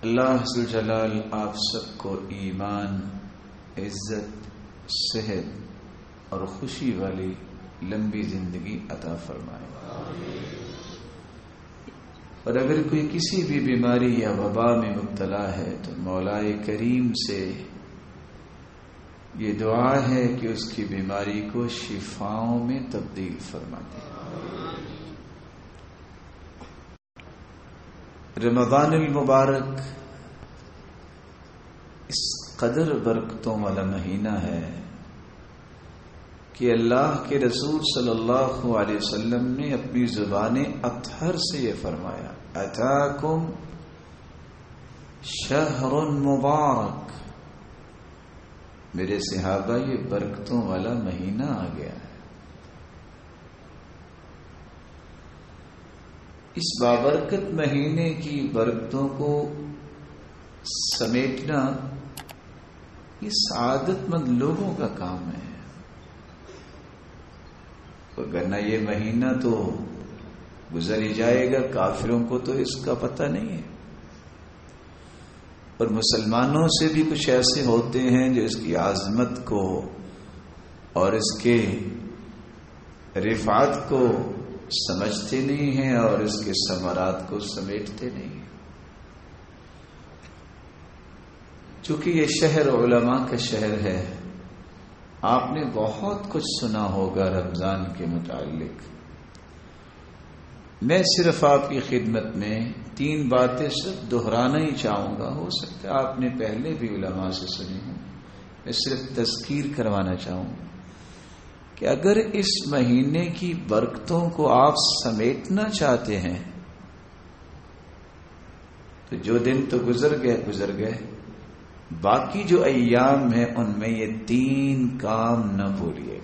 اللہ ذوالجلال آپ سب کو ایمان، عزت، صحت اور خوشی والی لمبی زندگی عطا فرمائے۔ اور اگر کوئی کسی بھی بیماری یا وبا میں مبتلا ہے تو مولا کریم سے یہ دعا ہے کہ اس کی بیماری کو شفاؤں میں تبدیل فرما دے۔ رمضان المبارک اس قدر برکتوں والا مہینہ ہے کہ اللہ کے رسول صلی اللہ علیہ وسلم نے اپنی زبان اطہر سے یہ فرمایا، اتاکم شہر مبارک، میرے صحابہ یہ برکتوں والا مہینہ آ گیا ہے۔ اس بابرکت مہینے کی برکتوں کو سمیٹنا یہ سعادت مند لوگوں کا کام ہے، ورنہ یہ مہینہ تو گزر ہی جائے گا، کافروں کو تو اس کا پتہ نہیں ہے۔ اور مسلمانوں سے بھی کچھ ایسے ہوتے ہیں جو اس کی عظمت کو اور اس کے رفعت کو سمجھتے نہیں ہیں اور اس کے ثمرات کو سمیٹتے نہیں ہیں۔ چونکہ یہ شہر علماء کا شہر ہے، آپ نے بہت کچھ سنا ہوگا رمضان کے متعلق۔ میں صرف آپ کی خدمت میں 3 باتیں صرف دہرانا ہی چاہوں گا، ہو سکتا ہے آپ نے پہلے بھی علماء سے سنی ہوں، میں صرف تذکیر کروانا چاہوں گا کہ اگر اس مہینے کی برکتوں کو آپ سمیٹنا چاہتے ہیں تو جو دن تو گزر گئے، باقی جو ایام ہیں ان میں یہ 3 کام نہ بھولیے۔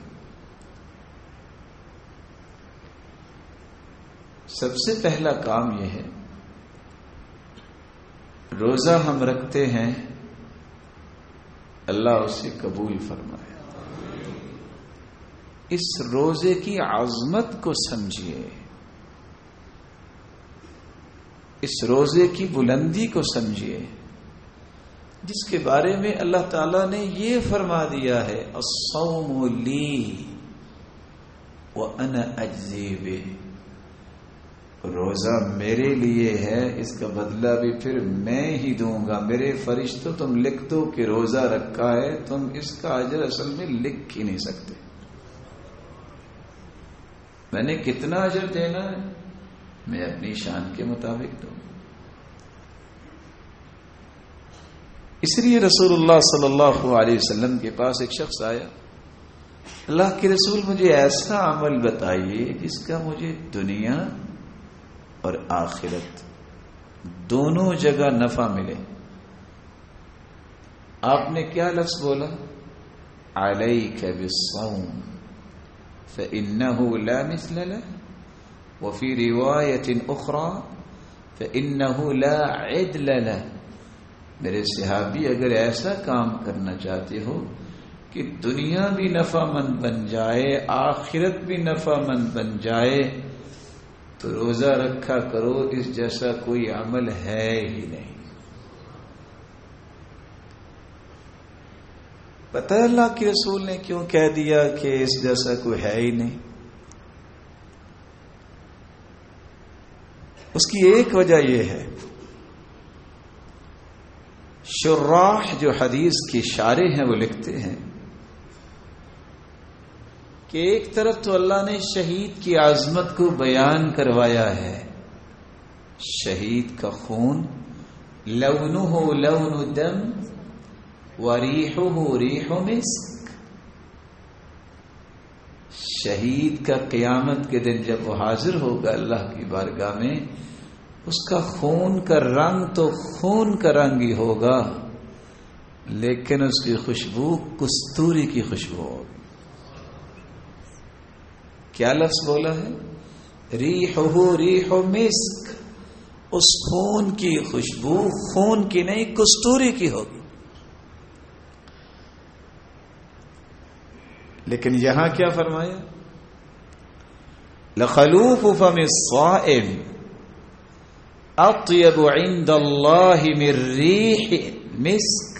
سب سے پہلا کام یہ ہے، روزہ ہم رکھتے ہیں، اللہ اسے قبول فرمائے۔ اس روزے کی عظمت کو سمجھیے، اس روزے کی بلندی کو سمجھیے، جس کے بارے میں اللہ تعالیٰ نے یہ فرما دیا ہے، الصوم لی وَأَنَا أَجْزِي بِهِ، روزہ میرے لیے ہے، اس کا بدلہ بھی پھر میں ہی دوں گا۔ میرے فرشتوں تم لکھ دو کہ روزہ رکھا ہے، تم اس کا اجر اصل میں لکھ ہی نہیں سکتے۔ میں نے کتنا اجر دینا ہے میں اپنی شان کے مطابق دوں۔ اس لیے رسول اللہ صلی اللہ علیہ وسلم کے پاس ایک شخص آیا، اللہ کے رسول مجھے ایسا عمل بتائیے جس کا مجھے دنیا اور آخرت دونوں جگہ نفع ملے۔ آپ نے کیا لفظ بولا؟ علیک بالصوم فإنه لا مثل له وفي رواية أخرى فإنه لا عدل له۔ میرے صحابی اگر ایسا کام کرنا چاہتے ہو کہ دنیا بھی نفع مند بن جائے، آخرت بھی نفع مند بن جائے، تو روزہ رکھا کرو، اس جیسا کوئی عمل ہے ہی نہیں۔ پتہ ہے اللہ کے رسول نے کیوں کہہ دیا کہ اس جیسا کوئی ہے ہی نہیں؟ اس کی ایک وجہ یہ ہے، شراح جو حدیث کی شارح ہیں وہ لکھتے ہیں کہ ایک طرف تو اللہ نے شہید کی عظمت کو بیان کروایا ہے، شہید کا خون لونہ لون دم وریحہ ریح مسک، شہید کا قیامت کے دن جب وہ حاضر ہوگا اللہ کی بارگاہ میں، اس کا خون کا رنگ تو خون کا رنگ ہی ہوگا، لیکن اس کی خوشبو کستوری کی خوشبو ہوگی۔ کیا لفظ بولا ہے؟ ریحہ ریح مسک، اس خون کی خوشبو خون کی نہیں کستوری کی ہوگی۔ لیکن یہاں کیا فرمایا؟ لخلوف فم الصائم اطیب عند اللہ من ریح مسک.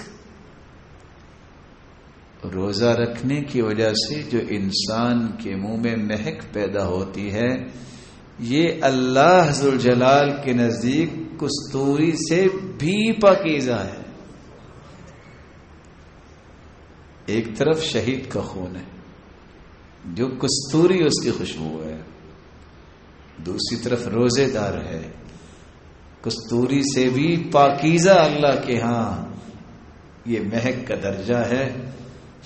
روزہ رکھنے کی وجہ سے جو انسان کے منہ میں مہک پیدا ہوتی ہے یہ اللہ ذوالجلال کے نزدیک کستوری سے بھی پاکیزہ ہے. ایک طرف شہید کا خون ہے جو کستوری اس کی خوشبو ہے، دوسری طرف روزے دار ہے، کستوری سے بھی پاکیزہ اللہ کے ہاں یہ مہک کا درجہ ہے.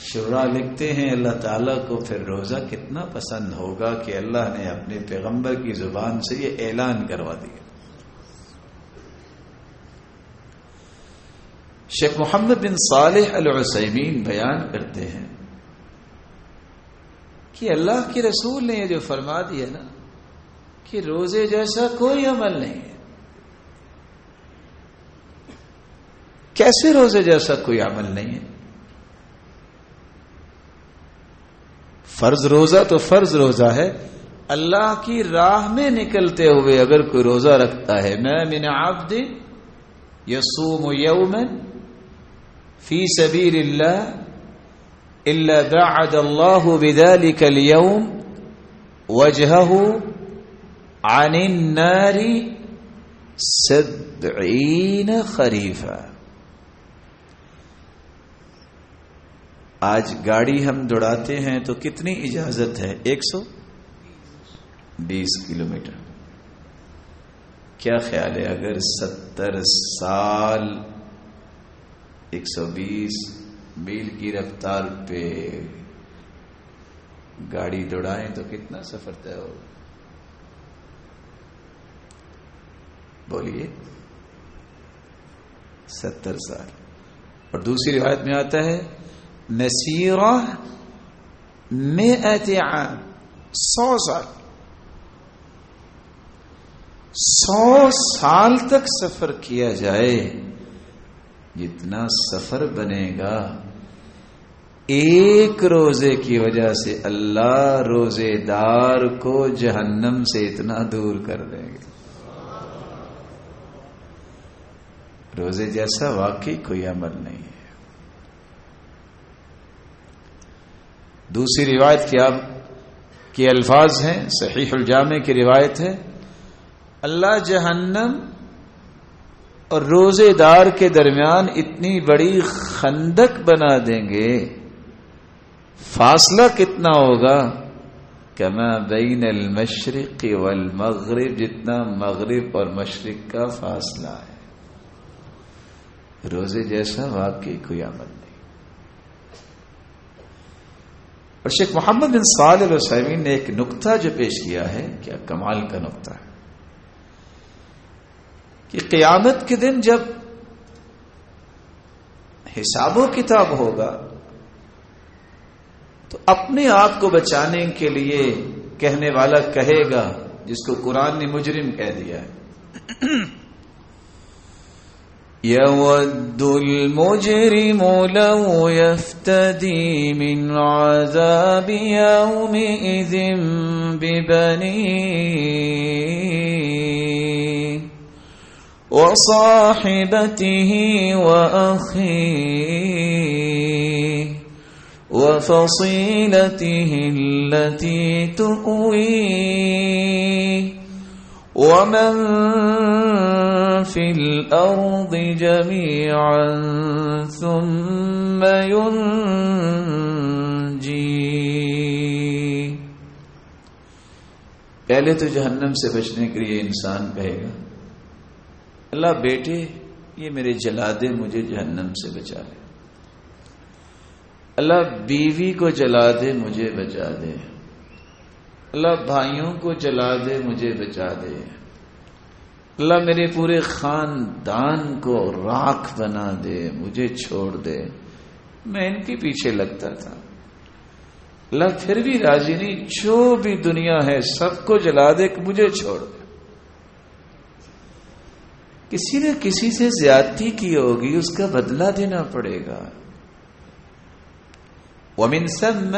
شعراء لکھتے ہیں اللہ تعالیٰ کو پھر روزہ کتنا پسند ہوگا کہ اللہ نے اپنے پیغمبر کی زبان سے یہ اعلان کروا دیا. شیخ محمد بن صالح العثیمین بیان کرتے ہیں کہ اللہ کے رسول نے یہ جو فرما دیا نا کہ روزے جیسا کوئی عمل نہیں ہے. کیسے روزے جیسا کوئی عمل نہیں ہے؟ فرض روزہ تو فرض روزہ ہے. اللہ کی راہ میں نکلتے ہوئے اگر کوئی روزہ رکھتا ہے، ما من عبد یصوم یوما فی سبیل اللہ الا بعد اللہ بذلك اليوم وجهه عن النار 70 خریفا. آج گاڑی ہم دوڑاتے ہیں تو کتنی اجازت ہے؟ 120 کلومیٹر. کیا خیال ہے اگر 70 سال 120 میل کی رفتار پہ گاڑی دوڑائیں تو کتنا سفر طے ہوگا؟ بولیے. 70 سال. اور دوسری روایت میں آتا ہے مسیرہ 100 عام، 100 سال. 100 سال تک سفر کیا جائے. جتنا سفر بنے گا ایک روزے کی وجہ سے اللہ روزے دار کو جہنم سے اتنا دور کر دیں گے. روزے جیسا واقعی کوئی عمل نہیں ہے. دوسری روایت کے الفاظ ہیں، صحیح الجامع کی روایت ہے، اللہ جہنم اور روزے دار کے درمیان اتنی بڑی خندق بنا دیں گے. فاصلہ کتنا ہوگا؟ کما بین المشرق والمغرب، جتنا مغرب اور مشرق کا فاصلہ ہے. روزے جیسا واقعی کوئی عمل نہیں. اور شیخ محمد بن صالح العثیمین نے ایک نقطہ جو پیش کیا ہے، کیا کمال کا نقطہ ہے، کہ قیامت کے دن جب حساب و کتاب ہوگا تو اپنے آپ کو بچانے کے لیے کہنے والا کہے گا، جس کو قرآن نے مجرم کہہ دیا ہے، يود المجرم لو يفتدي من عذاب يومئذ ببنيه وصاحبته وأخيه وفصيلته التي تؤويه ومن في الأرض جميعا ثم ينجيه. پہلے تو جہنم سے بچنے کے لیے انسان کہے گا، اللہ بیٹے یہ میرے جلا دے، مجھے جہنم سے بچا لے. اللہ بیوی کو جلا دے، مجھے بچا دے. اللہ بھائیوں کو جلا دے، مجھے بچا دے. اللہ میرے پورے خاندان کو راکھ بنا دے، مجھے چھوڑ دے. میں ان کے پیچھے لگتا تھا، اللہ پھر بھی راضی نہیں، جو بھی دنیا ہے سب کو جلا دے کہ مجھے چھوڑ دے. کسی نے کسی سے زیادتی کی ہوگی، اس کا بدلہ دینا پڑے گا. وَمِن ثَمَّ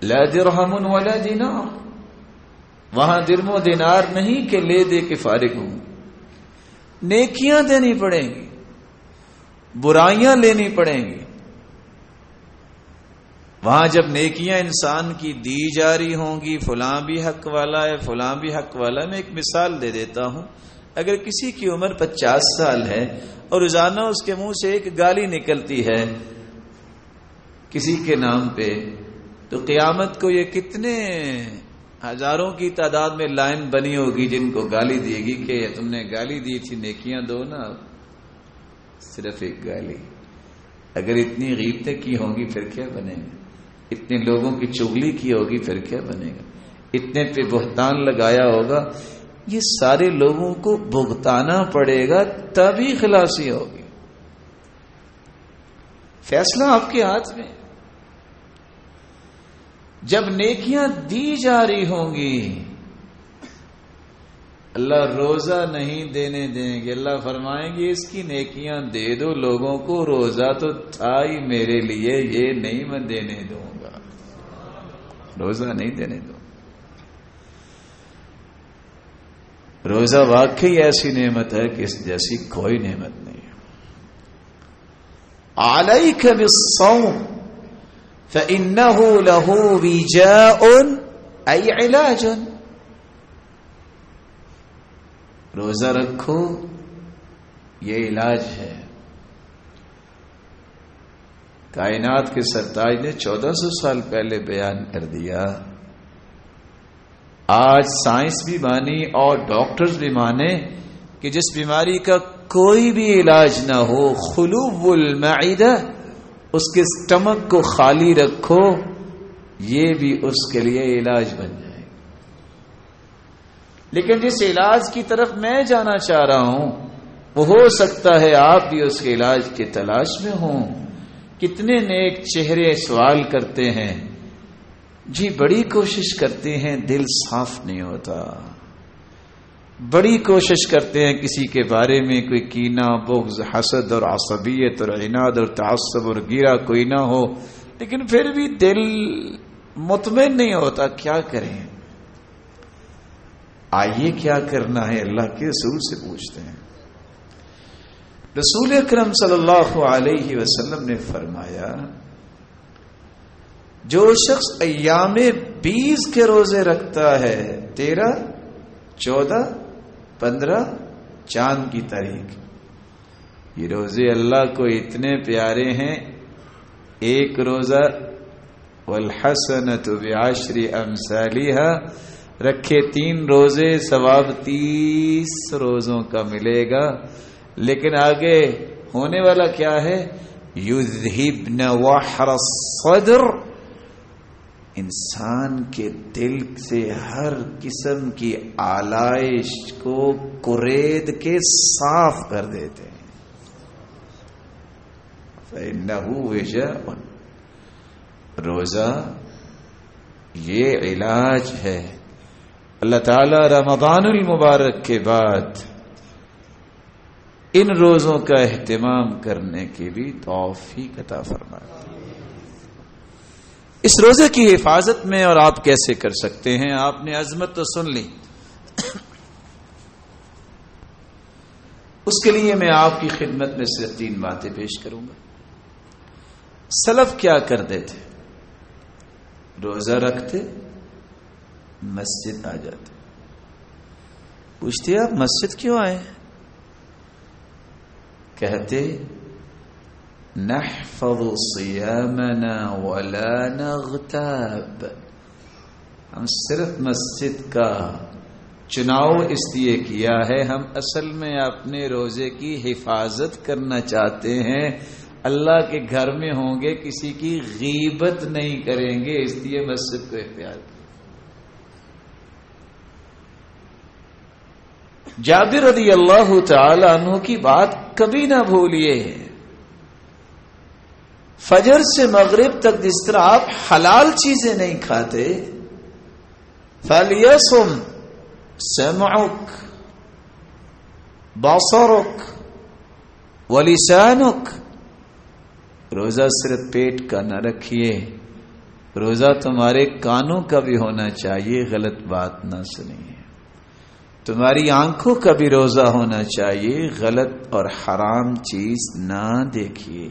لَا دِرْهَمٌ وَلَا دِینَارٌ، وہاں درم و دینار نہیں کہ لے دے کے فارغ ہوں. نیکیاں دینی پڑیں گی، برائیاں لینی پڑیں گی۔ وہاں جب نیکیاں انسان کی دی جا رہی ہوں گی، فلاں بھی حق والا ہے، فلاں بھی حق والا ہے۔ میں ایک مثال دے دیتا ہوں، اگر کسی کی عمر 50 سال ہے اور روزانہ اس کے منہ سے ایک گالی نکلتی ہے کسی کے نام پہ، تو قیامت کو یہ کتنے ہزاروں کی تعداد میں لائن بنی ہوگی جن کو گالی دیے گی کہ تم نے گالی دی تھی، نیکیاں دو نا، صرف ایک گالی۔ اگر اتنی غیبتیں کی ہوں گی پھر کیا بنے گا؟ اتنے لوگوں کی چغلی کی ہوگی پھر کیا بنے گا؟ اتنے پہ بہتان لگایا ہوگا، یہ سارے لوگوں کو بھگتانا پڑے گا تبھی خلاصی ہوگی۔ فیصلہ آپ کے ہاتھ میں۔ جب نیکیاں دی جا رہی ہوں گی، اللہ روزہ نہیں دینے دیں گے، اللہ فرمائیں گے اس کی نیکیاں دے دو لوگوں کو، روزہ تو تھا ہی میرے لیے، یہ نہیں میں دینے دوں گا، روزہ نہیں دینے دوں۔ روزہ واقعی ایسی نعمت ہے کہ اس جیسی کوئی نعمت نہیں ہے۔ علیک بالصوم فإنه له وجاء أي علاج، روزہ رکھو یہ علاج ہے۔ کائنات کے سرتاج نے 1400 سال پہلے بیان کر دیا، آج سائنس بھی مانی اور ڈاکٹرز بھی مانے کہ جس بیماری کا کوئی بھی علاج نہ ہو، خلو المعدہ، اس کے سٹمک کو خالی رکھو، یہ بھی اس کے لیے علاج بن جائے گا۔ لیکن جس علاج کی طرف میں جانا چاہ رہا ہوں وہ ہو سکتا ہے آپ بھی اس کے علاج کی تلاش میں ہوں۔ کتنے نیک چہرے سوال کرتے ہیں، جی بڑی کوشش کرتے ہیں، دل صاف نہیں ہوتا، بڑی کوشش کرتے ہیں کسی کے بارے میں کوئی کینہ، بغض، حسد اور عصبیت اور عناد اور تعصب اور گیرا کوئی نہ ہو، لیکن پھر بھی دل مطمئن نہیں ہوتا، کیا کریں؟ آئیے کیا کرنا ہے اللہ کے رسول سے پوچھتے ہیں۔ رسول اکرم صلی اللہ علیہ وسلم نے فرمایا، جو شخص ایام 20 کے روزے رکھتا ہے، 13، 14، 15 چاند کی تاریخ، یہ روزے اللہ کو اتنے پیارے ہیں، ایک روزہ والحسنۃ بعشر امثالها، رکھے 3 روزے ثواب 30 روزوں کا ملے گا۔ لیکن آگے ہونے والا کیا ہے؟ یذہبن وحر الصدر، انسان کے دل سے ہر قسم کی آلائش کو کرید کے صاف کر دیتے ہیں۔ فإنہ وجاء، روزہ یہ علاج ہے۔ اللہ تعالی رمضان المبارک کے بعد ان روزوں کا اہتمام کرنے کی بھی توفیق عطا فرمائے۔ اس روزے کی حفاظت میں اور آپ کیسے کر سکتے ہیں؟ آپ نے عظمت تو سن لی، اس کے لیے میں آپ کی خدمت میں صرف 3 باتیں پیش کروں گا۔ سلف کیا کرتے تھے؟ روزہ رکھتے، مسجد آ جاتے، پوچھتے آپ مسجد کیوں آئے؟ کہتے نحفظ صیامنا ولا نغتاب، ہم صرف مسجد کا چناؤ اس لیے کیا ہے، ہم اصل میں اپنے روزے کی حفاظت کرنا چاہتے ہیں، اللہ کے گھر میں ہوں گے، کسی کی غیبت نہیں کریں گے، اس لیے مسجد کو اختیار کیا۔ جابر رضی اللہ تعالی عنہ کی بات کبھی نہ بھولیے، فجر سے مغرب تک جس طرح آپ حلال چیزیں نہیں کھاتے، فَلْيَصُمْ سَمْعُكَ بَصَرُكَ وَلِسَانُكَ، روزہ صرف پیٹ کا نہ رکھیے، روزہ تمہارے کانوں کا بھی ہونا چاہیے، غلط بات نہ سنیے، تمہاری آنکھوں کا بھی روزہ ہونا چاہیے، غلط اور حرام چیز نہ دیکھیے۔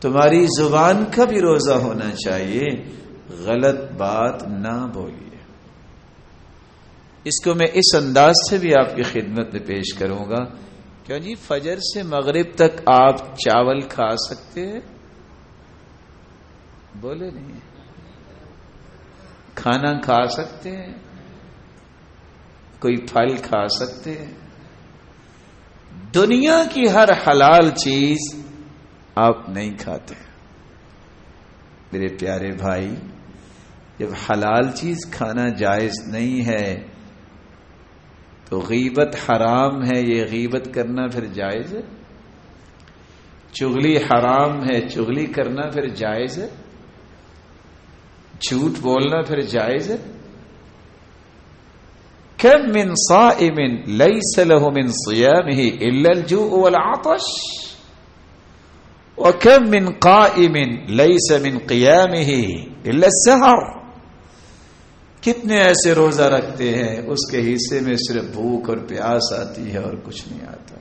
تمہاری زبان کا بھی روزہ ہونا چاہیے، غلط بات نہ بولیے۔ اس کو میں اس انداز سے بھی آپ کی خدمت میں پیش کروں گا، کیوں جی فجر سے مغرب تک آپ چاول کھا سکتے ہیں؟ بولے نہیں، کھانا کھا سکتے ہیں، کوئی پھل کھا سکتے ہیں، دنیا کی ہر حلال چیز آپ نہیں کھاتے۔ میرے پیارے بھائی، جب حلال چیز کھانا جائز نہیں ہے تو غیبت حرام ہے، یہ غیبت کرنا پھر جائز ہے؟ چغلی حرام ہے، چغلی کرنا پھر جائز ہے؟ جھوٹ بولنا پھر جائز ہے؟ کم من صائم لیس له من صیامه الا الجوع والعطش وکم من قائم لیس من قیامه الا السحر۔ کتنے ایسے روزہ رکھتے ہیں اس کے حصے میں صرف بھوک اور پیاس آتی ہے اور کچھ نہیں آتا۔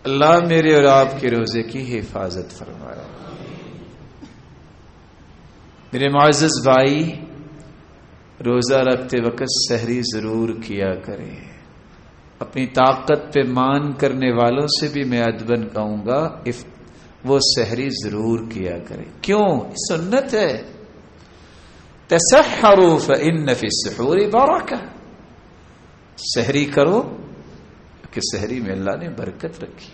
اللہ میرے اور آپ کے روزے کی حفاظت فرمائے۔ میرے معزز بھائی، روزہ رکھتے وقت سحری ضرور کیا کریں۔ اپنی طاقت پہ مان کرنے والوں سے بھی میں ادباً کہوں گا وہ سحری ضرور کیا کریں۔ کیوں؟ سنت ہے۔ تسحروا فإن في السحور برکہ، سحری کرو کہ سحری میں اللہ نے برکت رکھی۔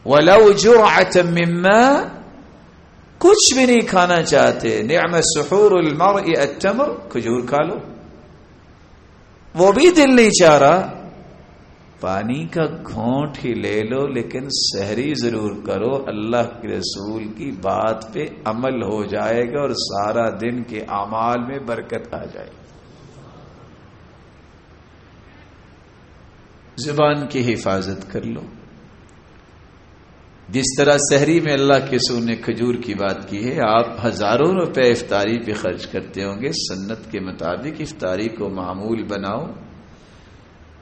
ولو جرعة من ماء، کچھ بھی نہیں کھانا چاہتے، نعم سحور المرء التمر، کھجور کھا لو، وہ بھی دل نہیں چاہ رہا، پانی کا گھونٹ ہی لے لو، لیکن سحری ضرور کرو۔ اللہ کے رسول کی بات پہ عمل ہو جائے گا اور سارا دن کے اعمال میں برکت آ جائے گی۔ زبان کی حفاظت کر لو۔ جس طرح سحری میں اللہ کے رسول نے کھجور کی بات کی ہے، آپ ہزاروں روپے افطاری پہ خرچ کرتے ہوں گے، سنت کے مطابق افطاری کو معمول بناؤ۔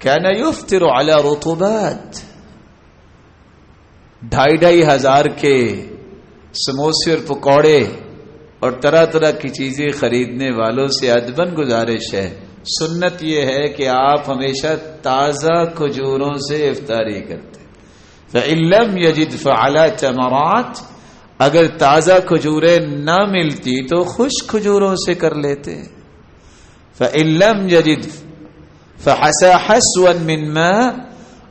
کان یفطر علی رطوبات، 2,500 کے سموسے اور پکوڑے اور طرح طرح کی چیزیں خریدنے والوں سے ادباً گزارش ہے، سنت یہ ہے کہ آپ ہمیشہ تازہ کھجوروں سے افطاری کرتے۔ فإن لم يجد فعلى تمرات، اگر تازہ کھجوریں نہ ملتی تو خشک کھجوروں سے کر لیتے۔ فإن لم يجد فحسى حسوا من ماء،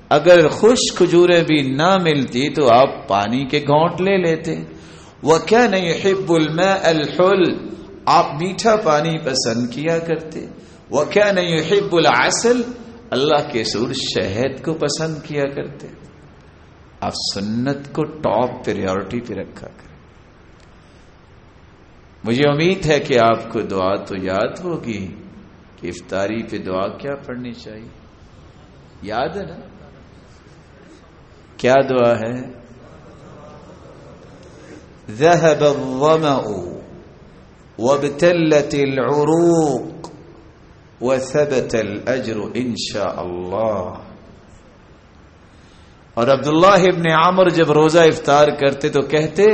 اگر خشک کھجوریں بھی نہ ملتی تو آپ پانی کے گھونٹ لے لیتے۔ وكان يحب الماء الحل، آپ میٹھا پانی پسند کیا کرتے۔ وكان يحب العسل، اللہ کے رسول شہد کو پسند کیا کرتے۔ آپ سنت کو ٹاپ پریورٹی پہ رکھا کریں۔ مجھے امید ہے کہ آپ کو دعا تو یاد ہوگی کہ افطاری پہ دعا کیا پڑھنی چاہیے، یاد ہے نا؟ کیا دعا ہے؟ ذهب الظمأ وابتلت العروق وثبت الأجر ان شاء اللہ۔ اور عبداللہ ابن عمر جب روزہ افطار کرتے تو کہتے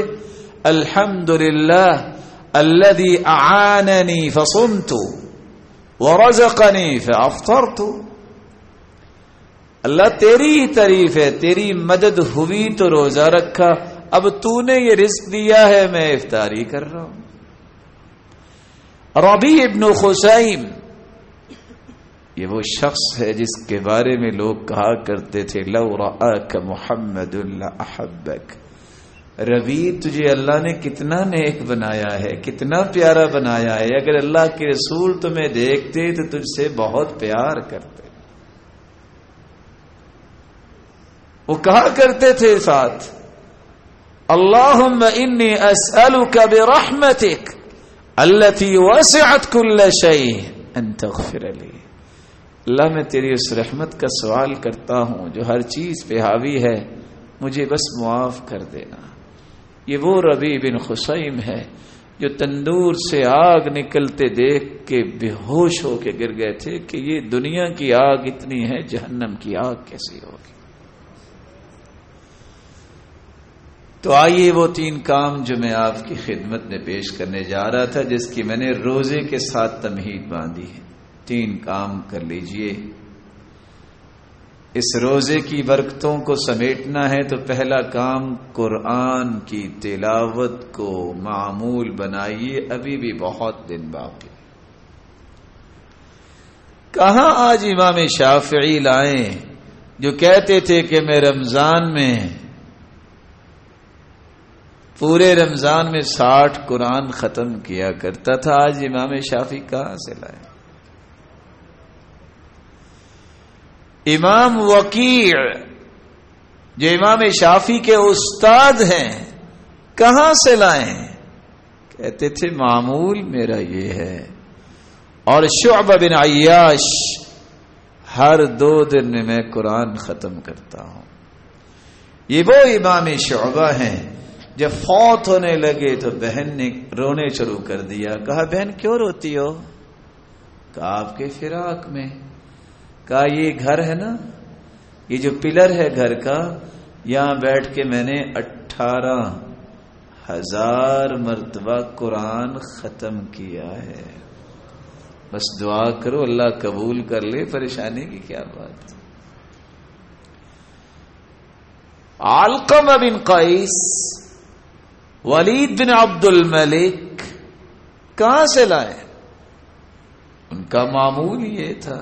الحمدللہ الذی اعاننی فصمت ورزقنی فافطرت، اللہ تیری ہی تعریف ہے، تیری مدد ہوئی تو روزہ رکھا، اب تو نے یہ رزق دیا ہے میں افطاری کر رہا ہوں۔ ربیع ابن خثیم، یہ وہ شخص ہے جس کے بارے میں لوگ کہا کرتے تھے لو رآک محمد لأحبک، ربیع تجھے اللہ نے کتنا نیک بنایا ہے، کتنا پیارا بنایا ہے، اگر اللہ کے رسول تمہیں دیکھتے تو تجھ سے بہت پیار کرتے۔ وہ کہا کرتے تھے ساتھ اللہم انی اسألک برحمتک التی وسعت کل شیء ان تغفر لی، اللہ میں تیری اس رحمت کا سوال کرتا ہوں جو ہر چیز پہ حاوی ہے، مجھے بس معاف کر دینا۔ یہ وہ ربیع بن خثیم ہے جو تندور سے آگ نکلتے دیکھ کے بے ہوش ہو کے گر گئے تھے کہ یہ دنیا کی آگ اتنی ہے، جہنم کی آگ کیسی ہوگی۔ تو آئیے وہ 3 کام جو میں آپ کی خدمت میں پیش کرنے جا رہا تھا، جس کی میں نے روزے کے ساتھ تمہید باندھی ہے، 3 کام کر لیجئے۔ اس روزے کی برکتوں کو سمیٹنا ہے تو پہلا کام قرآن کی تلاوت کو معمول بنائیے، ابھی بھی بہت دن باقی۔ کہاں آج امام شافعی لائیں جو کہتے تھے کہ میں رمضان میں پورے رمضان میں 60 قرآن ختم کیا کرتا تھا، آج امام شافعی کہاں سے لائیں؟ امام وکیع جو امام شافعی کے استاد ہیں کہاں سے لائیں؟ کہتے تھے معمول میرا یہ ہے۔ اور شعبہ بن عیاش ہر 2 دن میں قرآن ختم کرتا ہوں۔ یہ وہ امام شعبہ ہیں، جب فوت ہونے لگے تو بہن نے رونے شروع کر دیا۔ کہا بہن کیوں روتی ہو؟ کہا آپ کے فراق میں۔ کہا یہ گھر ہے نا، یہ جو پلر ہے گھر کا، یہاں بیٹھ کے میں نے 18,000 مرتبہ قرآن ختم کیا ہے۔ بس دعا کرو اللہ قبول کر لے، پریشانی کی کیا بات ہے۔ علقمہ بن قیس، ولید بن عبد الملک کہاں سے لائے؟ ان کا معمول یہ تھا۔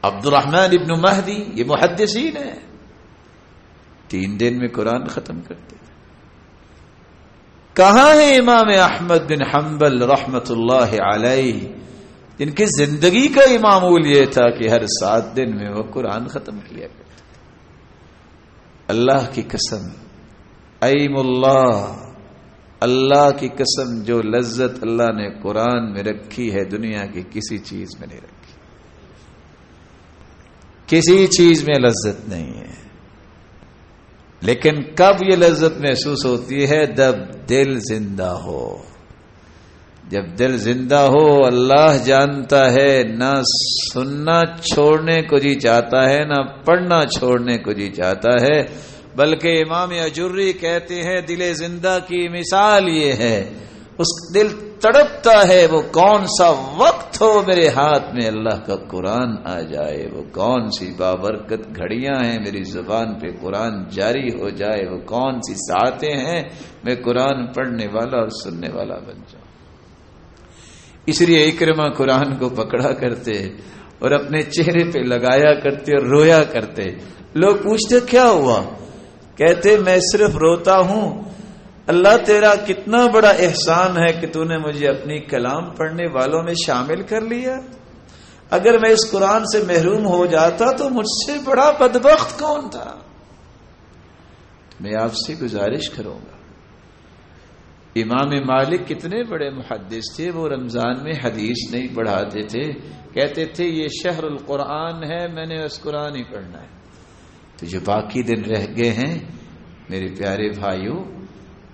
عبد الرحمن ابن مہدی یہ محدثین ہیں، 3 دن میں قرآن ختم کرتے تھے۔ کہاں ہے امام احمد بن حنبل رحمت اللہ علیہ، جن کی زندگی کا معمول یہ تھا کہ ہر 7 دن میں وہ قرآن ختم کیا کرتے تھے۔ اللہ کی قسم، ایم اللہ کی قسم، جو لذت اللہ نے قرآن میں رکھی ہے دنیا کی کسی چیز میں نہیں رکھی، کسی چیز میں لذت نہیں ہے۔ لیکن کب یہ لذت محسوس ہوتی ہے؟ جب دل زندہ ہو۔ جب دل زندہ ہو، اللہ جانتا ہے نہ سننا چھوڑنے کو جی چاہتا ہے، نہ پڑھنا چھوڑنے کو جی چاہتا ہے، بلکہ امام اجری کہتے ہیں دل زندہ کی مثال یہ ہے، اس دل تڑپتا ہے وہ کون سا وقت ہو میرے ہاتھ میں اللہ کا قرآن آ جائے، وہ کون سی بابرکت گھڑیاں ہیں میری زبان پہ قرآن جاری ہو جائے، وہ کون سی ساعتیں ہیں میں قرآن پڑھنے والا اور سننے والا بن جاؤں۔ اس لیے اکرمہ قرآن کو پکڑا کرتے اور اپنے چہرے پہ لگایا کرتے اور رویا کرتے۔ لوگ پوچھتے کیا ہوا؟ کہتے میں صرف روتا ہوں، اللہ تیرا کتنا بڑا احسان ہے کہ تو نے مجھے اپنی کلام پڑھنے والوں میں شامل کر لیا۔ اگر میں اس قرآن سے محروم ہو جاتا تو مجھ سے بڑا بدبخت کون تھا۔ میں آپ سے گزارش کروں گا، امام مالک کتنے بڑے محدث تھے، وہ رمضان میں حدیث نہیں پڑھاتے تھے، کہتے تھے یہ شہر القرآن ہے، میں نے اس قرآن ہی پڑھنا ہے۔ تو جو باقی دن رہ گئے ہیں میرے پیارے بھائیوں،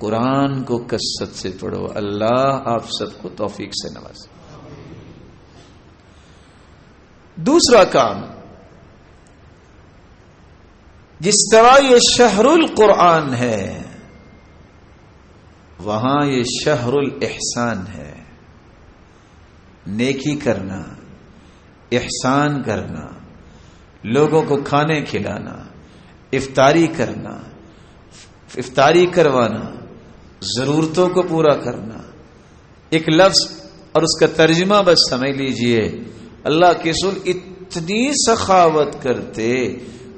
قرآن کو کثرت سے پڑھو، اللہ آپ سب کو توفیق سے نوازے۔ دوسرا کام، جس طرح یہ شہر القرآن ہے وہاں یہ شہر الاحسان ہے، نیکی کرنا، احسان کرنا، لوگوں کو کھانے کھلانا، افطاری کرنا، افطاری کروانا، ضرورتوں کو پورا کرنا۔ ایک لفظ اور اس کا ترجمہ بس سمجھ لیجئے، اللہ کے رسول اتنی سخاوت کرتے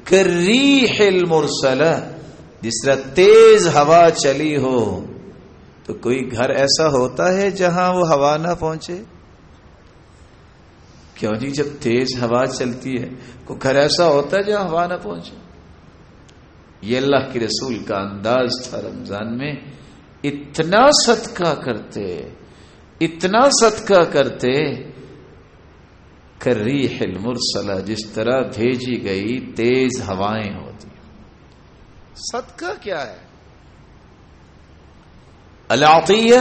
کہ ریح المرسلہ، جس طرح تیز ہوا چلی ہو تو کوئی گھر ایسا ہوتا ہے جہاں وہ ہوا نہ پہنچے؟ کیوں جی، جب تیز ہوا چلتی ہے کوئی گھر ایسا ہوتا ہے جہاں ہوا نہ پہنچے؟ یہ اللہ کے رسول کا انداز تھا۔ رمضان میں اتنا صدقہ کرتے، اتنا صدقہ کرتے کہ ریح المرسلہ، جس طرح بھیجی گئی تیز ہوائیں ہوتی۔ صدقہ کیا ہے؟ العطیہ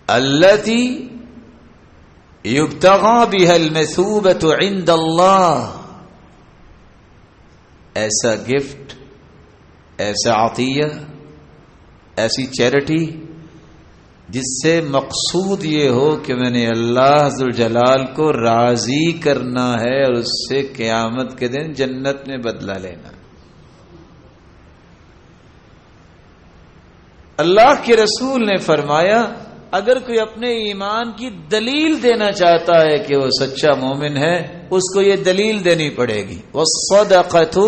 التي يبتغى بها المثوبة عند اللہ، ایسا گفٹ، ایسا عطیہ، ایسی چیریٹی جس سے مقصود یہ ہو کہ میں نے اللہ ذوالجلال کو راضی کرنا ہے اور اس سے قیامت کے دن جنت میں بدلہ لینا۔ اللہ کے رسول نے فرمایا اگر کوئی اپنے ایمان کی دلیل دینا چاہتا ہے کہ وہ سچا مومن ہے، اس کو یہ دلیل دینی پڑے گی، والصدقۃ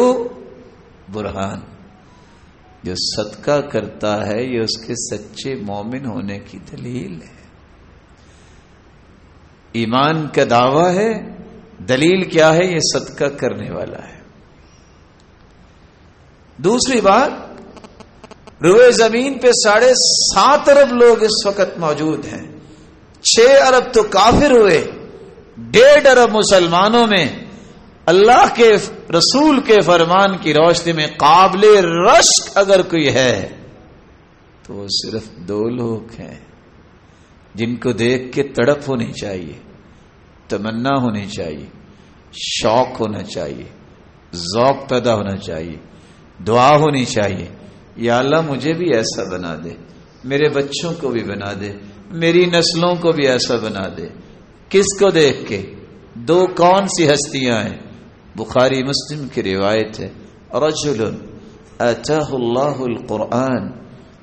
برہان، جو صدقہ کرتا ہے یہ اس کے سچے مومن ہونے کی دلیل ہے۔ ایمان کا دعویٰ ہے، دلیل کیا ہے؟ یہ صدقہ کرنے والا ہے۔ دوسری بات، روئے زمین پہ 7.5 ارب لوگ اس وقت موجود ہیں، 6 ارب تو کافر ہوئے، 1.5 ارب مسلمانوں میں اللہ کے رسول کے فرمان کی روشنی میں قابل رشک اگر کوئی ہے تو وہ صرف 2 لوگ ہیں جن کو دیکھ کے تڑپ ہونی چاہیے، تمنا ہونی چاہیے، شوق ہونا چاہیے، ذوق پیدا ہونا چاہیے، دعا ہونی چاہیے، یا اللہ مجھے بھی ایسا بنا دے، میرے بچوں کو بھی بنا دے، میری نسلوں کو بھی ایسا بنا دے۔ کس کو دیکھ کے؟ 2 کون سی ہستیاں ہیں؟ بخاری مسلم کی روایت ہے، رجل آتاہ اللہ القرآن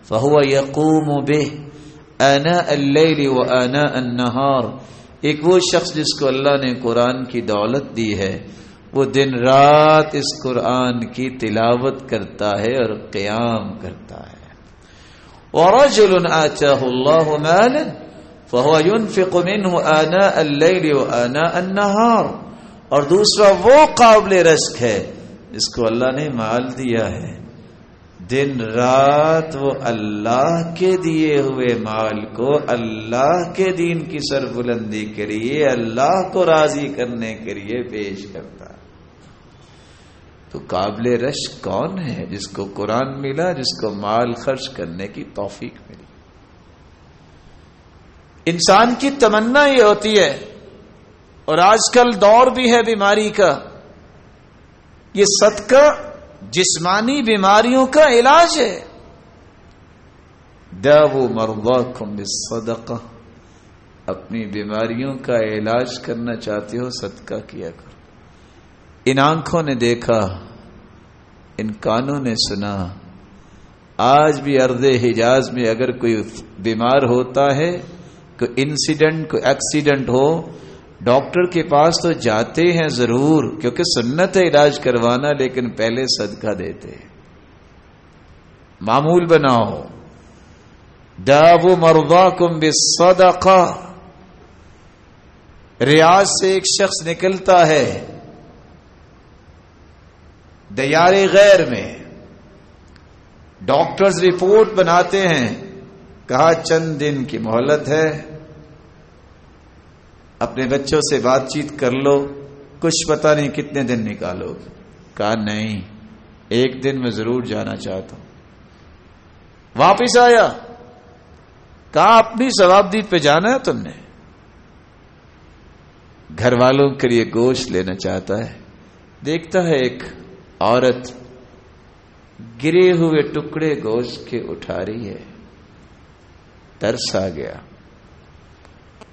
فہو یقوم بہ آناء اللیل و آناء النہار، ایک وہ شخص جس کو اللہ نے قرآن کی دولت دی ہے، وہ دن رات اس قرآن کی تلاوت کرتا ہے اور قیام کرتا ہے۔ وَرَجُلٌ آتَاهُ اللَّهُ مَالًا فَهُوَ يُنْفِقُ مِنْهُ آنَاءَ اللَّيْلِ وَآنَاءَ النَّهَارِ، اور دوسرا وہ قابل رزق ہے جس کو اللہ نے مال دیا ہے، دن رات وہ اللہ کے دیے ہوئے مال کو اللہ کے دین کی سربلندی کے لیے، اللہ کو راضی کرنے کے لیے پیش کرتا ہے۔ تو قابل رشک کون ہے؟ جس کو قرآن ملا، جس کو مال خرچ کرنے کی توفیق ملی۔ انسان کی تمنا یہ ہوتی ہے، اور آج کل دور بھی ہے بیماری کا، یہ صدقہ جسمانی بیماریوں کا علاج ہے۔ داؤ مرضاکم بالصدقہ، اپنی بیماریوں کا علاج کرنا چاہتے ہو صدقہ کیا کرو۔ ان آنکھوں نے دیکھا، ان کانوں نے سنا، آج بھی ارض حجاز میں اگر کوئی بیمار ہوتا ہے، کوئی انسیڈنٹ، کوئی ایکسیڈنٹ ہو، ڈاکٹر کے پاس تو جاتے ہیں ضرور، کیونکہ سنت ہے علاج کروانا، لیکن پہلے صدقہ دیتے ہیں۔ معمول بناؤ، داؤ مرضاکم بالصدقہ۔ ریاض سے ایک شخص نکلتا ہے دیار غیر میں، ڈاکٹرز رپورٹ بناتے ہیں، کہا چند دن کی مہلت ہے، اپنے بچوں سے بات چیت کر لو، کچھ پتہ نہیں کتنے دن نکالو گے۔ کہا نہیں، 1 دن میں ضرور جانا چاہتا ہوں۔ واپس آیا، کہا اپنی ثوابدید پہ جانا ہے تم نے؟ گھر والوں کے لیے گوشت لینا چاہتا ہے، دیکھتا ہے ایک عورت گرے ہوئے ٹکڑے گوشت کے اٹھا رہی ہے، ترس آ گیا،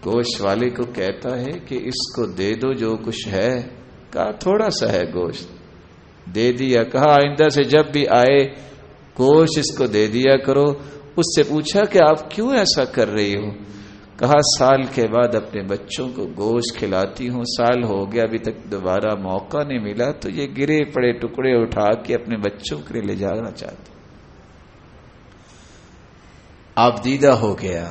گوشت والے کو کہتا ہے کہ اس کو دے دو جو کچھ ہے۔ کہا تھوڑا سا ہے گوشت، دے دیا۔ کہا آئندہ سے جب بھی آئے گوشت اس کو دے دیا کرو۔ اس سے پوچھا کہ آپ کیوں ایسا کر رہی ہو؟ کہا سال کے بعد اپنے بچوں کو گوشت کھلاتی ہوں، سال ہو گیا ابھی تک دوبارہ موقع نہیں ملا، تو یہ گرے پڑے ٹکڑے اٹھا کے اپنے بچوں کے لیے لے جانا چاہتی ہوں۔ آپ دیدہ ہو گیا،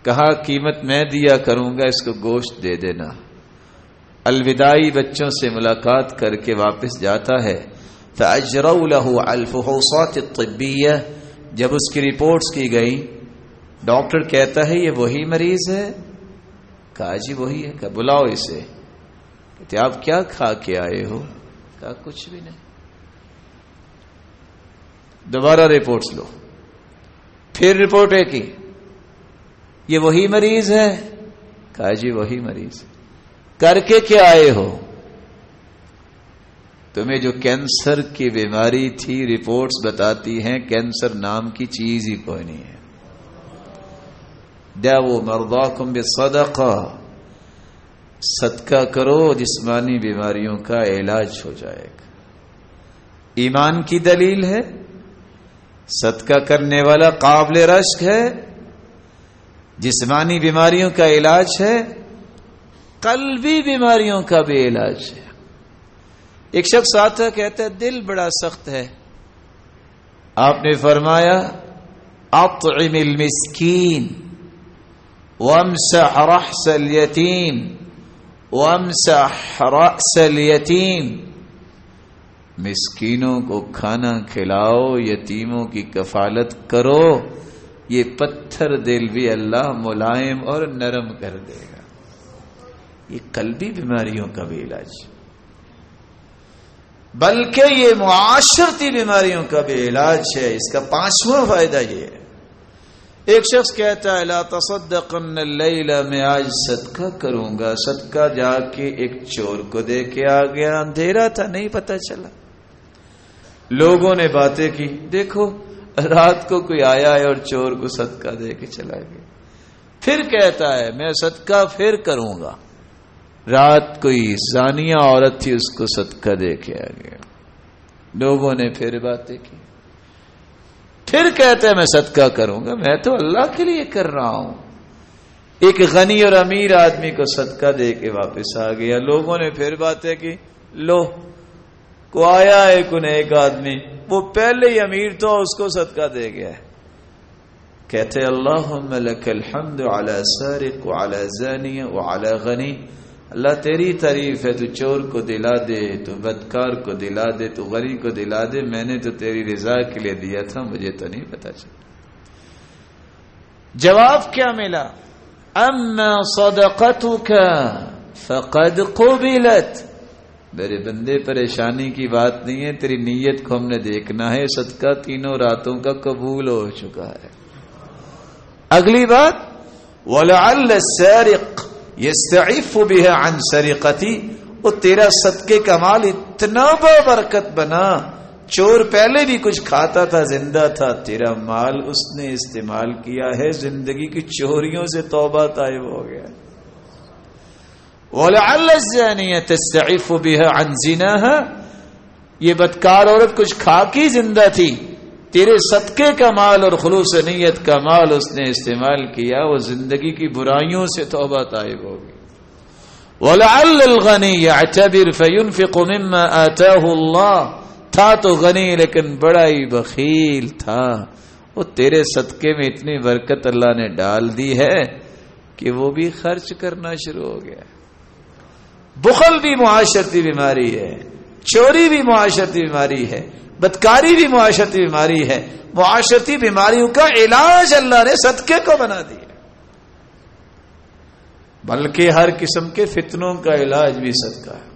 کہا قیمت میں دیا کروں گا، اس کو گوشت دے دینا۔ الوداعی بچوں سے ملاقات کر کے واپس جاتا ہے، فَأَجْرَوْا لَهُ عَلَى الْفُحُوصَاتِ الطِّبِّيَّةِ، جب اس کی رپورٹس کی گئی، ڈاکٹر کہتا ہے یہ وہی مریض ہے؟ کہا جی وہی ہے۔ کہا بلاؤ اسے۔ کہتے آپ کیا کھا کے آئے ہو؟ کہا کچھ بھی نہیں۔ دوبارہ رپورٹس لو، پھر رپورٹ ہے کی، یہ وہی مریض ہے؟ کہا جی وہی مریض ہے۔ کر کے کیا آئے ہو؟ تمہیں جو کینسر کی بیماری تھی رپورٹس بتاتی ہیں کینسر نام کی چیز ہی کوئی نہیں ہے۔ دعوا مرضاکم بالصدقہ، صدقہ کرو جسمانی بیماریوں کا علاج ہو جائے گا۔ ایمان کی دلیل ہے، صدقہ کرنے والا قابل رشک ہے، جسمانی بیماریوں کا علاج ہے، قلبی بیماریوں کا بھی علاج ہے۔ ایک شخص آتا کہتا ہے دل بڑا سخت ہے، آپ نے فرمایا اطعم المسکین وامسح رأس الیتیم وامسح رأس الیتیم، مسکینوں کو کھانا کھلاؤ، یتیموں کی کفالت کرو، یہ پتھر دل بھی اللہ ملائم اور نرم کر دے گا۔ یہ قلبی بیماریوں کا بھی علاج، بلکہ یہ معاشرتی بیماریوں کا بھی علاج ہے۔ اس کا 5واں فائدہ یہ ہے، ایک شخص کہتا ہے لا تصدقن اللیل، میں آج صدقہ کروں گا، صدقہ جا کے ایک چور کو دے کے آ گیا، اندھیرا تھا نہیں پتہ چلا، لوگوں نے باتیں کی، دیکھو رات کو کوئی آیا ہے اور چور کو صدقہ دے کے چلا گیا۔ پھر کہتا ہے میں صدقہ پھر کروں گا، رات کوئی زانیہ عورت تھی اس کو صدقہ دے کے آ گیا، لوگوں نے پھر باتیں کی، پھر کہتا ہے میں صدقہ کروں گا، میں تو اللہ کے لیے کر رہا ہوں۔ ایک غنی اور امیر آدمی کو صدقہ دے کے واپس آ گیا، لوگوں نے پھر باتیں کی، لو کو آیا ہے ایک آدمی، وہ پہلے ہی امیر تو اس کو صدقہ دے گیا ہے، کہتے اللہم لک الحمد علی سارق وعلی زانی وعلی غنی، اللہ تیری تعریف ہے، تو چور کو دلا دے، تو بدکار کو دلا دے، تو غنی کو دلا دے، میں نے تو تیری رضا کے لیے دیا تھا، مجھے تو نہیں پتا چلا۔ جواب کیا ملا؟ اما صدقتک فقد قبلت، میرے بندے پریشانی کی بات نہیں ہے، تیری نیت کو ہم نے دیکھنا ہے، صدقہ 3 راتوں کا قبول ہو چکا ہے۔ اگلی بات وَلَعَلَّ السَّارِقَ يَسْتَعِفُ بِهَا عَنْ سَرِقَتِهِ، وہ تیرا صدقے کا مال اتنا برکت بنا، چور پہلے بھی کچھ کھاتا تھا، زندہ تھا، تیرا مال اس نے استعمال کیا ہے، زندگی کی چوریوں سے توبہ طائب ہو گیا۔ وَلَعَلَّ الزَّانِيَةَ تَسْتَعِفُ بِهَا عَنْ زِنَاهَا، یہ بدکار عورت کچھ کھا کی زندہ تھی، تیرے صدقے کا مال اور خلوص نیت کا مال اس نے استعمال کیا، وہ زندگی کی برائیوں سے توبہ طائب ہوگی۔ وَلَعَلَّ الْغَنِيَّ يَعْتَبِرُ فَيُنْفِقُ مِمَّا آتَاهُ اللَّهُ، تھا تو غنی لیکن بڑا ہی بخیل تھا، وہ تیرے صدقے میں اتنی برکت اللہ نے ڈال دی ہے کہ وہ بھی خرچ کرنا شروع ہو گیا۔ بخل بھی معاشرتی بیماری ہے، چوری بھی معاشرتی بیماری ہے، بدکاری بھی معاشرتی بیماری ہے، معاشرتی بیماریوں کا علاج اللہ نے صدقے کو بنا دیا، بلکہ ہر قسم کے فتنوں کا علاج بھی صدقہ ہے۔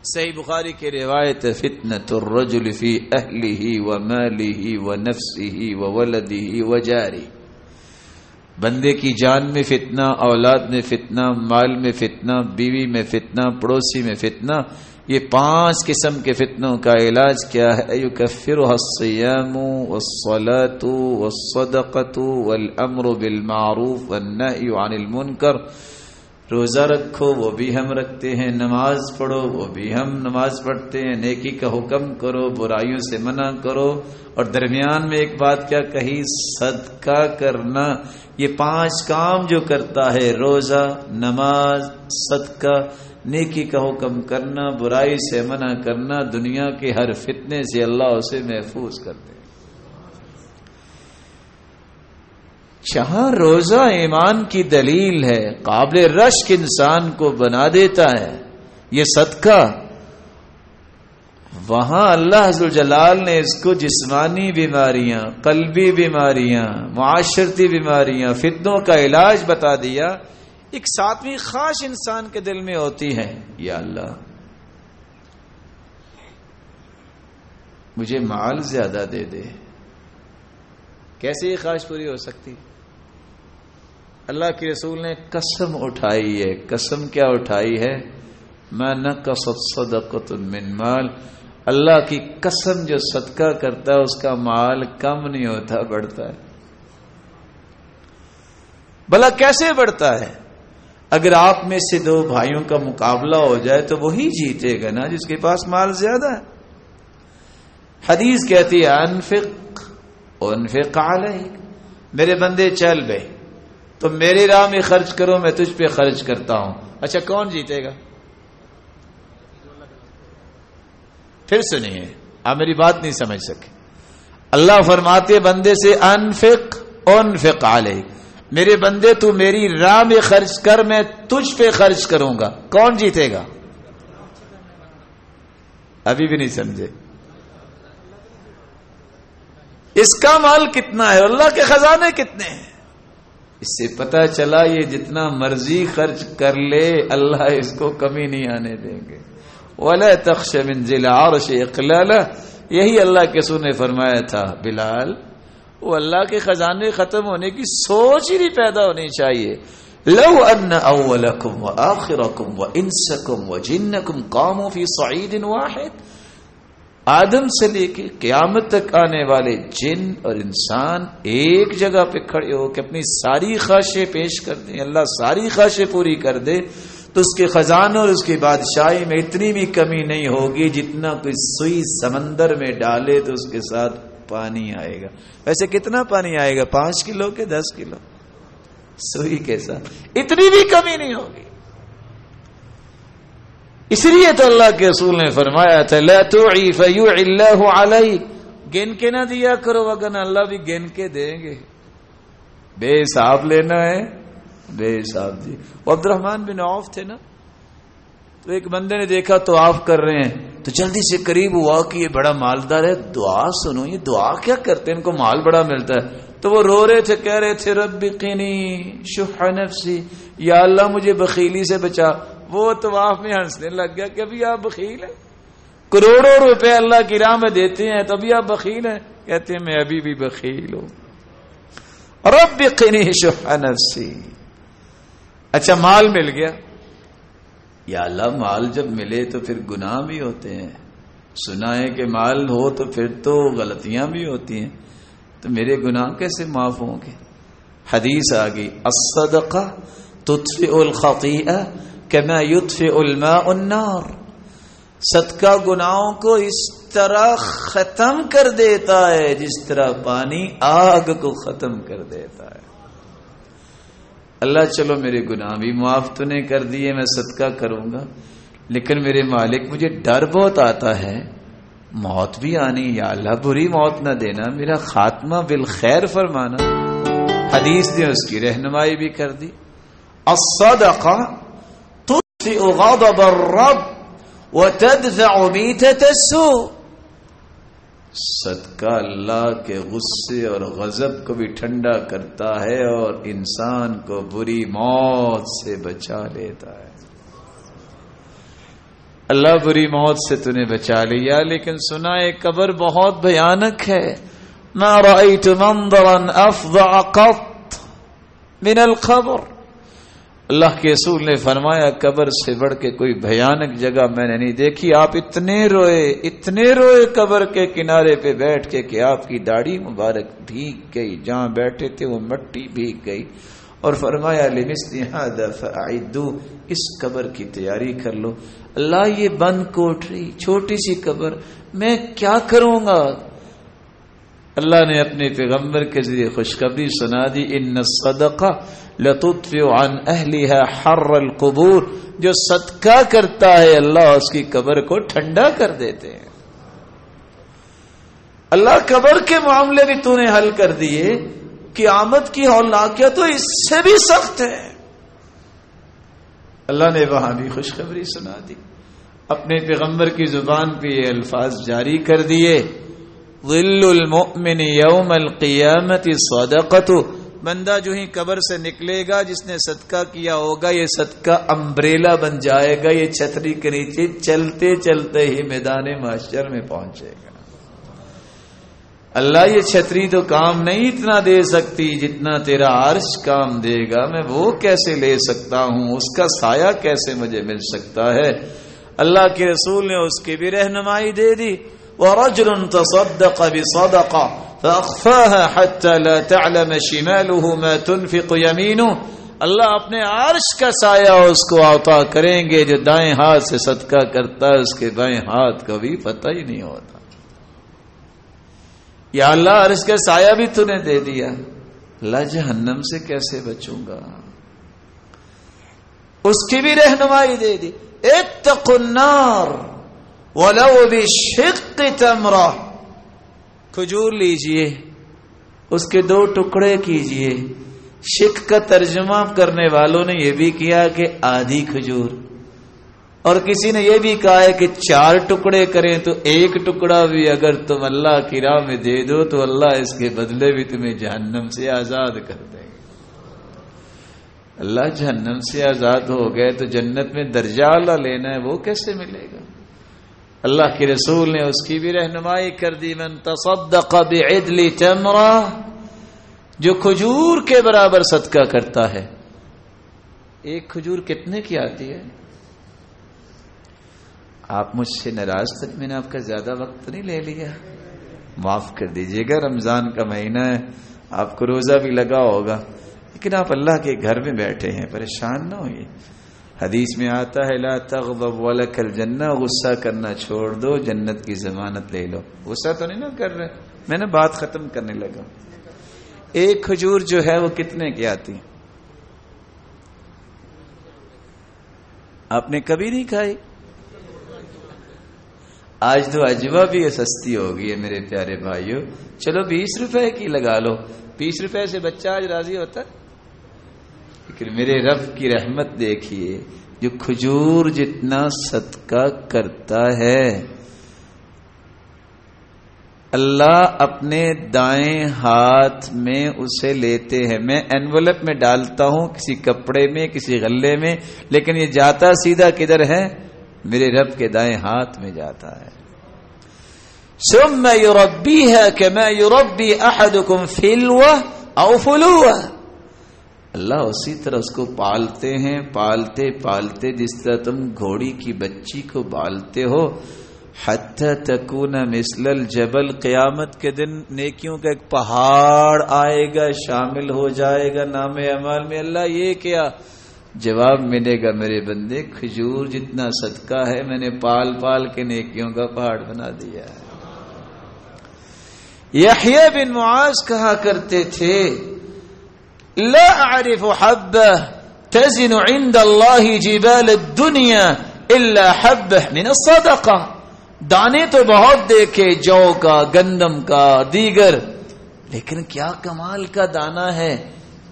صحیح بخاری کی روایت ہے فتنۃ الرجل فی اہلہ ومالہ ونفسہ وولدہ وجارہ، بندے کی جان میں فتنہ، اولاد میں فتنہ، مال میں فتنہ، بیوی میں فتنہ، پڑوسی میں فتنہ، یہ 5 قسم کے فتنوں کا علاج کیا ہے؟ یکفرها الصیام والصلاۃ والصدقۃ والامر بالمعروف والنہی عن المنکر، روزہ رکھو وہ بھی ہم رکھتے ہیں، نماز پڑھو وہ بھی ہم نماز پڑھتے ہیں، نیکی کا حکم کرو، برائیوں سے منع کرو، اور درمیان میں ایک بات کیا کہی؟ صدقہ کرنا۔ یہ 5 کام جو کرتا ہے، روزہ، نماز، صدقہ، نیکی کا حکم کرنا، برائی سے منع کرنا، دنیا کے ہر فتنے سے اللہ اسے محفوظ کر دے۔ جہاں روزہ ایمان کی دلیل ہے، قابل رشک انسان کو بنا دیتا ہے یہ صدقہ، وہاں اللہ ذوالجلال نے اس کو جسمانی بیماریاں، قلبی بیماریاں، معاشرتی بیماریاں، فتنوں کا علاج بتا دیا۔ ایک 7ویں خواہش انسان کے دل میں ہوتی ہے، یا اللہ مجھے مال زیادہ دے دے۔ کیسے یہ خواہش پوری ہو سکتی؟ اللہ کے رسول نے قسم اٹھائی ہے. قسم کیا اٹھائی ہے؟ ما نقصت صدقۃ من مال. اللہ کی قسم جو صدقہ کرتا ہے اس کا مال کم نہیں ہوتا، بڑھتا ہے. بھلا کیسے بڑھتا ہے؟ اگر آپ میں سے دو بھائیوں کا مقابلہ ہو جائے تو وہی جیتے گا نا جس کے پاس مال زیادہ ہے. حدیث کہتی ہے انفق علیک، میرے بندے چل بے تو میری راہ میں خرچ کرو، میں تجھ پہ خرچ کرتا ہوں. اچھا کون جیتے گا؟ پھر سنیے، آپ میری بات نہیں سمجھ سکے. اللہ فرماتے بندے سے انفق علیک، میرے بندے تو میری راہ میں خرچ کر، میں تجھ پہ خرچ کروں گا. کون جیتے گا؟ ابھی بھی نہیں سمجھے. اس کا مال کتنا ہے، اللہ کے خزانے کتنے ہیں. اس سے پتہ چلا یہ جتنا مرضی خرچ کر لے اللہ اس کو کمی نہیں آنے دیں گے. وَلَا تَخْشَ مِنْ ذِي الْعَرْشِ إِقْلَالًا، یہی اللہ کے رسول نے فرمایا تھا بلال، وہ اللہ کے خزانے ختم ہونے کی سوچ ہی نہیں پیدا ہونی چاہیے. لو ان اولکم وآخرکم وانسکم وجنکم قاموا فی صعید واحد، آدم سے لے کے قیامت تک آنے والے جن اور انسان ایک جگہ پہ کھڑے ہو کے اپنی ساری خواہشیں پیش کر دیں، اللہ ساری خواہشیں پوری کر دے تو اس کے خزانوں اور اس کی بادشاہی میں اتنی بھی کمی نہیں ہوگی جتنا کوئی سوئی سمندر میں ڈالے تو اس کے ساتھ پانی آئے گا. ویسے کتنا پانی آئے گا؟ 5 کلو کے 10 کلو سوئی کے ساتھ، اتنی بھی کمی نہیں ہوگی. اس لیے تو اللہ کے رسول نے فرمایا تھا لا تعی فیعی اللہ علیک، گن کے نہ دیا کرو وگرنہ اللہ بھی گن کے دیں گے. بے حساب لینا ہے، بے حساب دی. عبد الرحمن بن عوف تھے نا، تو ایک بندے نے دیکھا تو آپ کر رہے ہیں تو جلدی سے قریب ہوا کہ یہ بڑا مالدار ہے، دعا سنو. یہ دعا کیا کرتے ہیں، ان کو مال بڑا ملتا ہے. تو وہ رو رہے تھے، کہہ رہے تھے رب قنی شح نفسی، یا اللہ مجھے بخیلی سے بچا. وہ طواف میں ہنسنے لگ گیا کہ ابھی آپ بخیل ہیں، کروڑوں روپے اللہ کی راہ میں دیتے ہیں تبھی آپ بخیل ہیں. کہتے ہیں میں ابھی بھی بخیل ہوں. رب قنی شح نفسی. اچھا مال مل گیا، یا اللہ مال جب ملے تو پھر گناہ بھی ہوتے ہیں. سنا ہے کہ مال ہو تو پھر تو غلطیاں بھی ہوتی ہیں، تو میرے گناہ کیسے معاف ہوں گے؟ حدیث آ گئی الصدقہ تطفئ الخطیئہ کما یطفئ الماء النار. صدقہ گناہوں کو اس طرح ختم کر دیتا ہے جس طرح پانی آگ کو ختم کر دیتا ہے. اللہ چلو میرے گناہ بھی معاف تو نے کر دیے، میں صدقہ کروں گا، لیکن میرے مالک مجھے ڈر بہت آتا ہے، موت بھی آنی، یا اللہ بری موت نہ دینا، میرا خاتمہ بالخیر فرمانا. حدیث نے اس کی رہنمائی بھی کر دی. الصدقہ تطفئ غضب الرب وتدفع میتۃ السوء. صدقہ اللہ کے غصے اور غضب کو بھی ٹھنڈا کرتا ہے اور انسان کو بری موت سے بچا لیتا ہے. اللہ بری موت سے تو نے بچا لیا، لیکن سنا ہے قبر بہت بھیانک ہے. ما رأيت منظرا افظع قط من القبر. اللہ کے رسول نے فرمایا قبر سے بڑھ کے کوئی بھیانک جگہ میں نے نہیں دیکھی. آپ اتنے روئے قبر کے کنارے پہ بیٹھ کے کہ آپ کی داڑھی مبارک بھیگ گئی، جہاں بیٹھے تھے وہ مٹی بھیگ گئی. اور فرمایا لمثل هذا فاعدوا، اس قبر کی تیاری کر لو. اللہ یہ بند کوٹری، چھوٹی سی قبر، میں کیا کروں گا؟ اللہ نے اپنے پیغمبر کے ذریعے خوشخبری سنا دی ان الصدقہ لتطفئ عن اہلها حر القبور. جو صدقہ کرتا ہے اللہ اس کی قبر کو ٹھنڈا کر دیتے ہیں. اللہ قبر کے معاملے بھی تو نے حل کر دیے، قیامت کی ہولناکیاں تو اس سے بھی سخت ہے. اللہ نے وہاں بھی خوشخبری سنا دی، اپنے پیغمبر کی زبان پہ یہ الفاظ جاری کر دیے ظل المؤمن یوم القیامت صدقۃ. بندہ جو ہی قبر سے نکلے گا جس نے صدقہ کیا ہوگا یہ صدقہ امبریلا بن جائے گا، یہ چھتری کے نیچے چلتے چلتے ہی میدان محشر میں پہنچے گا. اللہ یہ چھتری تو کام نہیں اتنا دے سکتی جتنا تیرا عرش کام دے گا، میں وہ کیسے لے سکتا ہوں، اس کا سایہ کیسے مجھے مل سکتا ہے؟ اللہ کے رسول نے اس کی بھی رہنمائی دے دی. وَرَجُلٌ تَصَدَّقَ بِصَدَقَةٍ فَأَخْفَاهَا حَتَّى لَا تَعْلَمَ شِمَالُهُ مَا تُنْفِقُ يَمِينُهُ. اللہ اپنے عرش کا سایہ اس کو عطا کریں گے جو دائیں ہاتھ سے صدقہ کرتا ہے، اس کے بائیں ہاتھ کو بھی پتہ ہی نہیں ہوتا. یا اللہ عرش کا سایہ بھی تو نے دے دیا، اللہ جہنم سے کیسے بچوں گا؟ اس کی بھی رہنمائی دے دی. اتقوا النار ولو بشق تمرہ. کھجور لیجئے، اس کے 2 ٹکڑے کیجئے. شق کا ترجمہ کرنے والوں نے یہ بھی کیا کہ آدھی کھجور، اور کسی نے یہ بھی کہا ہے کہ 4 ٹکڑے کریں تو 1 ٹکڑا بھی اگر تم اللہ کی راہ میں دے دو تو اللہ اس کے بدلے بھی تمہیں جہنم سے آزاد کر دے گا. اللہ جہنم سے آزاد ہو گئے تو جنت میں درجہ اعلیٰ لینا ہے، وہ کیسے ملے گا؟ اللہ کے رسول نے اس کی بھی رہنمائی کر دی. من تصدق بعدل تمرہ، جو کھجور کے برابر صدقہ کرتا ہے. 1 کھجور کتنے کی آتی ہے؟ آپ مجھ سے ناراض تک میں نے آپ کا زیادہ وقت نہیں لے لیا، معاف کر دیجئے گا. رمضان کا مہینہ ہے، آپ کو روزہ بھی لگا ہوگا، لیکن آپ اللہ کے گھر میں بیٹھے ہیں، پریشان نہ ہوئے. حدیث میں آتا ہے لا تغضب ولک الجنہ، غصہ کرنا چھوڑ دو، جنت کی ضمانت لے لو. غصہ تو نہیں نا کر رہے، میں نے بات ختم کرنے لگا. 1 کھجور جو ہے وہ کتنے کی آتی؟ آپ نے کبھی نہیں کھائی؟ آج تو اجوا بھی سستی ہو گئی ہے میرے پیارے بھائیوں. چلو 20 روپے کی لگا لو، 20 روپے سے بچہ آج راضی ہوتا ہے. لیکن میرے رب کی رحمت دیکھیے، جو کھجور جتنا صدقہ کرتا ہے اللہ اپنے دائیں ہاتھ میں اسے لیتے ہیں. میں انویلپ میں ڈالتا ہوں، کسی کپڑے میں، کسی غلے میں، لیکن یہ جاتا سیدھا کدھر ہے؟ میرے رب کے دائیں ہاتھ میں جاتا ہے. ثم يربيها كما يربي احدكم فلوه او فلوه. اللہ اسی طرح اس کو پالتے ہیں، پالتے پالتے جس طرح تم گھوڑی کی بچی کو پالتے ہو. حتی تکون مثل الجبل، قیامت کے دن نیکیوں کا ایک پہاڑ آئے گا، شامل ہو جائے گا نام اعمال میں. اللہ یہ کیا جواب ملے گا؟ میرے بندے کھجور جتنا صدقہ ہے میں نے پال پال کے نیکیوں کا پہاڑ بنا دیا ہے. یحییٰ بن معاذ کہا کرتے تھے لا اعرف حبہ تزن عند اللہ جبال الدنیا الا حبہ من الصدقہ. دانے تو بہت دیکھے، جو کا، گندم کا، دیگر، لیکن کیا کمال کا دانہ ہے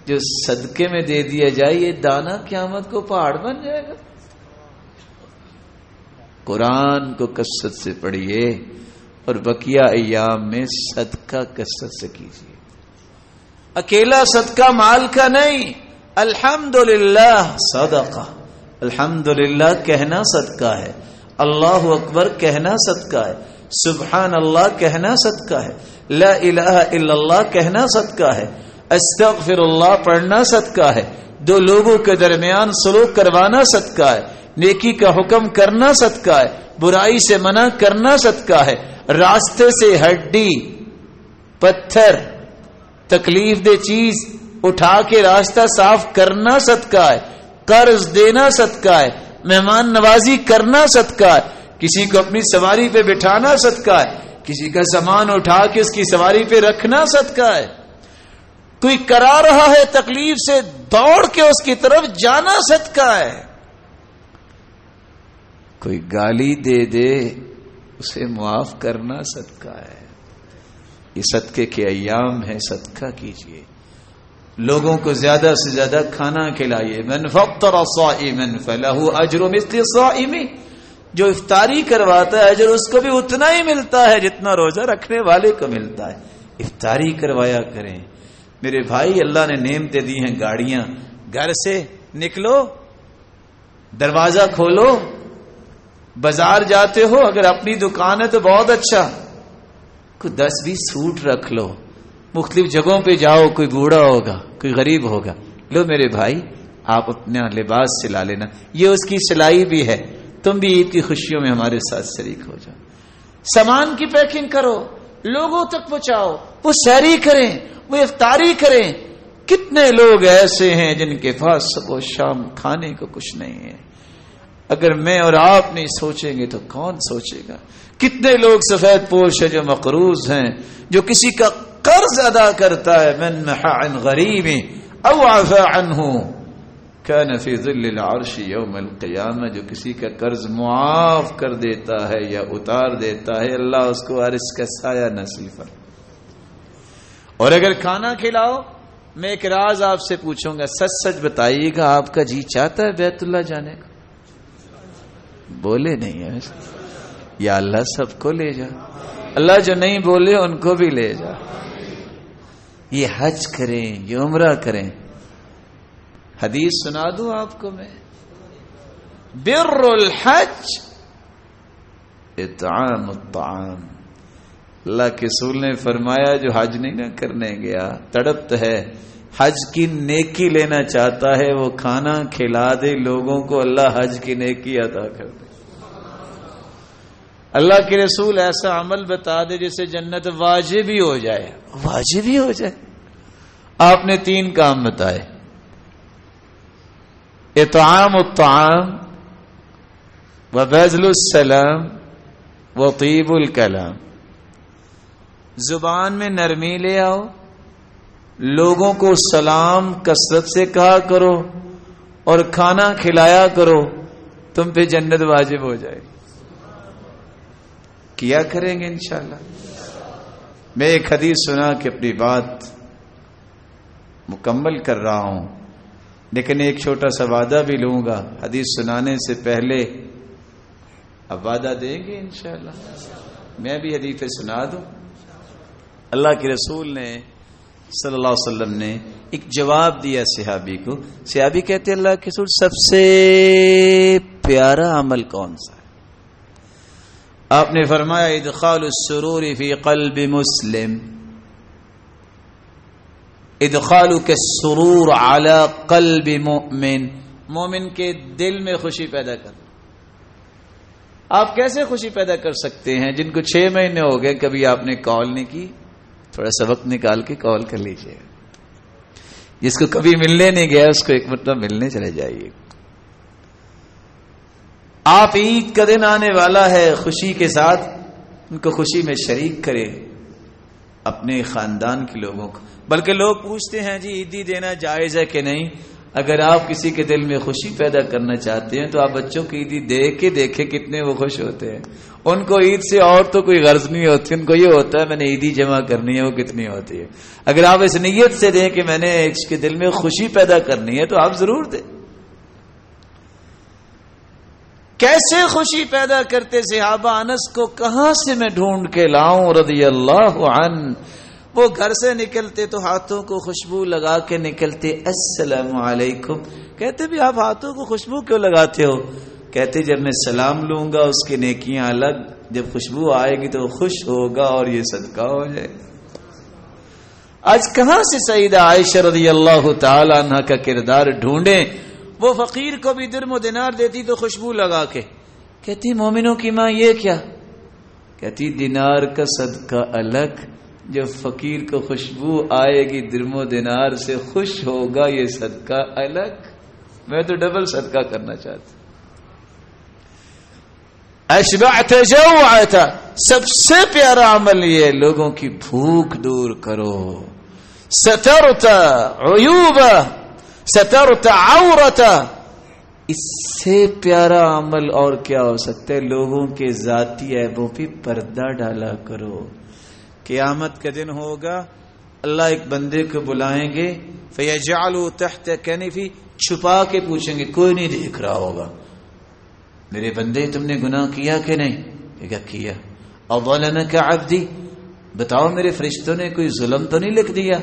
جو صدقے میں دے دیا جائے، یہ دانہ قیامت کو پہاڑ بن جائے گا. قرآن کو کثرت سے پڑھیے اور بقیہ ایام میں صدقہ کثرت سے کیجیے. اکیلا صدقہ مال کا نہیں، الحمدللہ صدقہ، الحمدللہ کہنا صدقہ ہے، اللہ اکبر کہنا صدقہ ہے، سبحان اللہ کہنا صدقہ ہے، لا الہ الا اللہ کہنا صدقہ ہے، استغفر اللہ پڑھنا صدقہ ہے، 2 لوگوں کے درمیان سلوک کروانا صدقہ ہے، نیکی کا حکم کرنا صدقہ ہے، برائی سے منع کرنا صدقہ ہے، راستے سے ہڈی، پتھر، تکلیف دہ چیز اٹھا کے راستہ صاف کرنا صدقہ ہے، قرض دینا صدقہ ہے، مہمان نوازی کرنا صدقہ ہے، کسی کو اپنی سواری پہ بٹھانا صدقہ ہے، کسی کا سامان اٹھا کے اس کی سواری پہ رکھنا صدقہ ہے، کوئی کرا رہا ہے تکلیف سے دوڑ کے اس کی طرف جانا صدقہ ہے، کوئی گالی دے دے اسے معاف کرنا صدقہ ہے. یہ صدقے کے ایام ہے، صدقہ کیجئے، لوگوں کو زیادہ سے زیادہ کھانا کھلائیے. من فطر صائما فلہ اجر مثل الصائم، جو افطاری کرواتا ہے اجر اس کو بھی اتنا ہی ملتا ہے جتنا روزہ رکھنے والے کو ملتا ہے. افطاری کروایا کریں میرے بھائی. اللہ نے نعمتیں دی ہیں، گاڑیاں، گھر سے نکلو دروازہ کھولو، بازار جاتے ہو، اگر اپنی دکان ہے تو بہت اچھا، کوئی 10-20 سوٹ رکھ لو، مختلف جگہوں پہ جاؤ، کوئی بوڑھا ہوگا، کوئی غریب ہوگا، لو میرے بھائی آپ اپنا لباس سلا لینا، یہ اس کی سلائی بھی ہے، تم بھی عید کی خوشیوں میں ہمارے ساتھ شریک ہو جاؤ۔ سامان کی پیکنگ کرو، لوگوں تک پہنچاؤ، وہ سحری کریں، وہ افطاری کریں۔ کتنے لوگ ایسے ہیں جن کے پاس صبح و شام کھانے کو کچھ نہیں ہے؟ اگر میں اور آپ نہیں سوچیں گے تو کون سوچے گا؟ کتنے لوگ سفید پوش ہیں جو مقروض ہیں، جو کسی کا قرض ادا کرتا ہے، من محا عن غریب او عفا عنہ کان فی ظل العرش یوم القیامہ، جو کسی کا قرض معاف کر دیتا ہے یا اتار دیتا ہے، اللہ اس کو عرش کا سایہ نصیب فرمائے۔ اور اگر کھانا کھلاؤ، میں ایک راز آپ سے پوچھوں گا، سچ سچ بتائیے گا، آپ کا جی چاہتا ہے بیت اللہ جانے کا؟ بولے نہیں ہے یا اللہ سب کو لے جا، اللہ جو نہیں بولے ان کو بھی لے جا۔ یہ حج کریں، یہ عمرہ کریں۔ حدیث سنا دوں آپ کو میں، بر الحج اطعام الطعام۔ اللہ کے رسول نے فرمایا جو حج نہیں نہ کرنے گیا، تڑپتا ہے، حج کی نیکی لینا چاہتا ہے، وہ کھانا کھلا دے لوگوں کو، اللہ حج کی نیکی عطا کر دے۔ اللہ کے رسول ایسا عمل بتا دے جس سے جنت واجب ہی ہو جائے، واجب ہی ہو جائے۔ آپ نے 3 کام بتائے، اطعام الطعام وبذل السلام وطیب الکلام۔ زبان میں نرمی لے آؤ، لوگوں کو سلام کثرت سے کہا کرو اور کھانا کھلایا کرو، تم پہ جنت واجب ہو جائے۔ کیا کریں گے انشاءاللہ۔ میں ایک حدیث سنا کہ اپنی بات مکمل کر رہا ہوں، لیکن ایک چھوٹا سا وعدہ بھی لوں گا حدیث سنانے سے پہلے۔ اب وعدہ دیں گے انشاءاللہ، میں بھی حدیث سنا دوں۔ اللہ کے رسول نے صلی اللہ علیہ وسلم نے ایک جواب دیا صحابی کو۔ صحابی کہتے اللہ کے رسول سب سے پیارا عمل کون سا ہے؟ آپ نے فرمایا ادخال السرور فی قلب مسلم، ادخالک السرور علی قلب مؤمن، مومن کے دل میں خوشی پیدا کرنا۔ آپ کیسے خوشی پیدا کر سکتے ہیں؟ جن کو 6 مہینے ہو گئے کبھی آپ نے کال نہیں کی، تھوڑا سا وقت نکال کے کال کر لیجئے۔ جس کو کبھی ملنے نہیں گیا اس کو ایک مرتبہ ملنے چلے جائیے۔ آپ عید کا دن آنے والا ہے، خوشی کے ساتھ ان کو خوشی میں شریک کرے، اپنے خاندان کے لوگوں کو۔ بلکہ لوگ پوچھتے ہیں جی عیدی دینا جائز ہے کہ نہیں؟ اگر آپ کسی کے دل میں خوشی پیدا کرنا چاہتے ہیں تو آپ بچوں کی عیدی دے کے دیکھیں کتنے وہ خوش ہوتے ہیں۔ ان کو عید سے اور تو کوئی غرض نہیں ہوتی، ان کو یہ ہوتا ہے میں نے عیدی جمع کرنی ہے، وہ کتنی ہوتی ہے۔ اگر آپ اس نیت سے دیں کہ میں نے اس کے دل میں خوشی پیدا کرنی ہے تو آپ ضرور دیں۔ کیسے خوشی پیدا کرتے صحابہ؟ انس کو کہاں سے میں ڈھونڈ کے لاؤں رضی اللہ عنہ۔ وہ گھر سے نکلتے تو ہاتھوں کو خوشبو لگا کے نکلتے، السلام علیکم۔ کہتے بھی آپ ہاتھوں کو خوشبو کیوں لگاتے ہو؟ کہتے جب میں سلام لوں گا اس کی نیکیاں الگ، جب خوشبو آئے گی تو خوش ہوگا اور یہ صدقہ ہو جائے۔ آج کہاں سے سیدہ عائشہ رضی اللہ تعالی عنہ کا کردار ڈھونڈیں؟ وہ فقیر کو بھی درم و دینار دیتی تو خوشبو لگا کے، کہتی مومنوں کی ماں یہ کیا؟ کہتی دینار کا صدقہ الگ، جب فقیر کو خوشبو آئے گی درم و دینار سے خوش ہوگا، یہ صدقہ الگ۔ میں تو ڈبل صدقہ کرنا چاہتا۔ اشبعت جوعت، سب سے پیارا عمل یہ لوگوں کی بھوک دور کرو۔ سترت عیوب، سترت عورت، اس سے پیارا عمل اور کیا ہو سکتا ہے؟ لوگوں کے ذاتی عیبوں پہ پردہ ڈالا کرو۔ قیامت کا دن ہوگا، اللہ ایک بندے کو بلائیں گے، فَيَجْعَلُوا تَحْتَ كَنِفِ، چھپا کے پوچھیں گے، کوئی نہیں دیکھ رہا ہوگا، میرے بندے تم نے گناہ کیا کہ نہیں؟ کیا۔ اظلمک عبدی، بتاؤ میرے فرشتوں نے کوئی ظلم تو نہیں لکھ دیا؟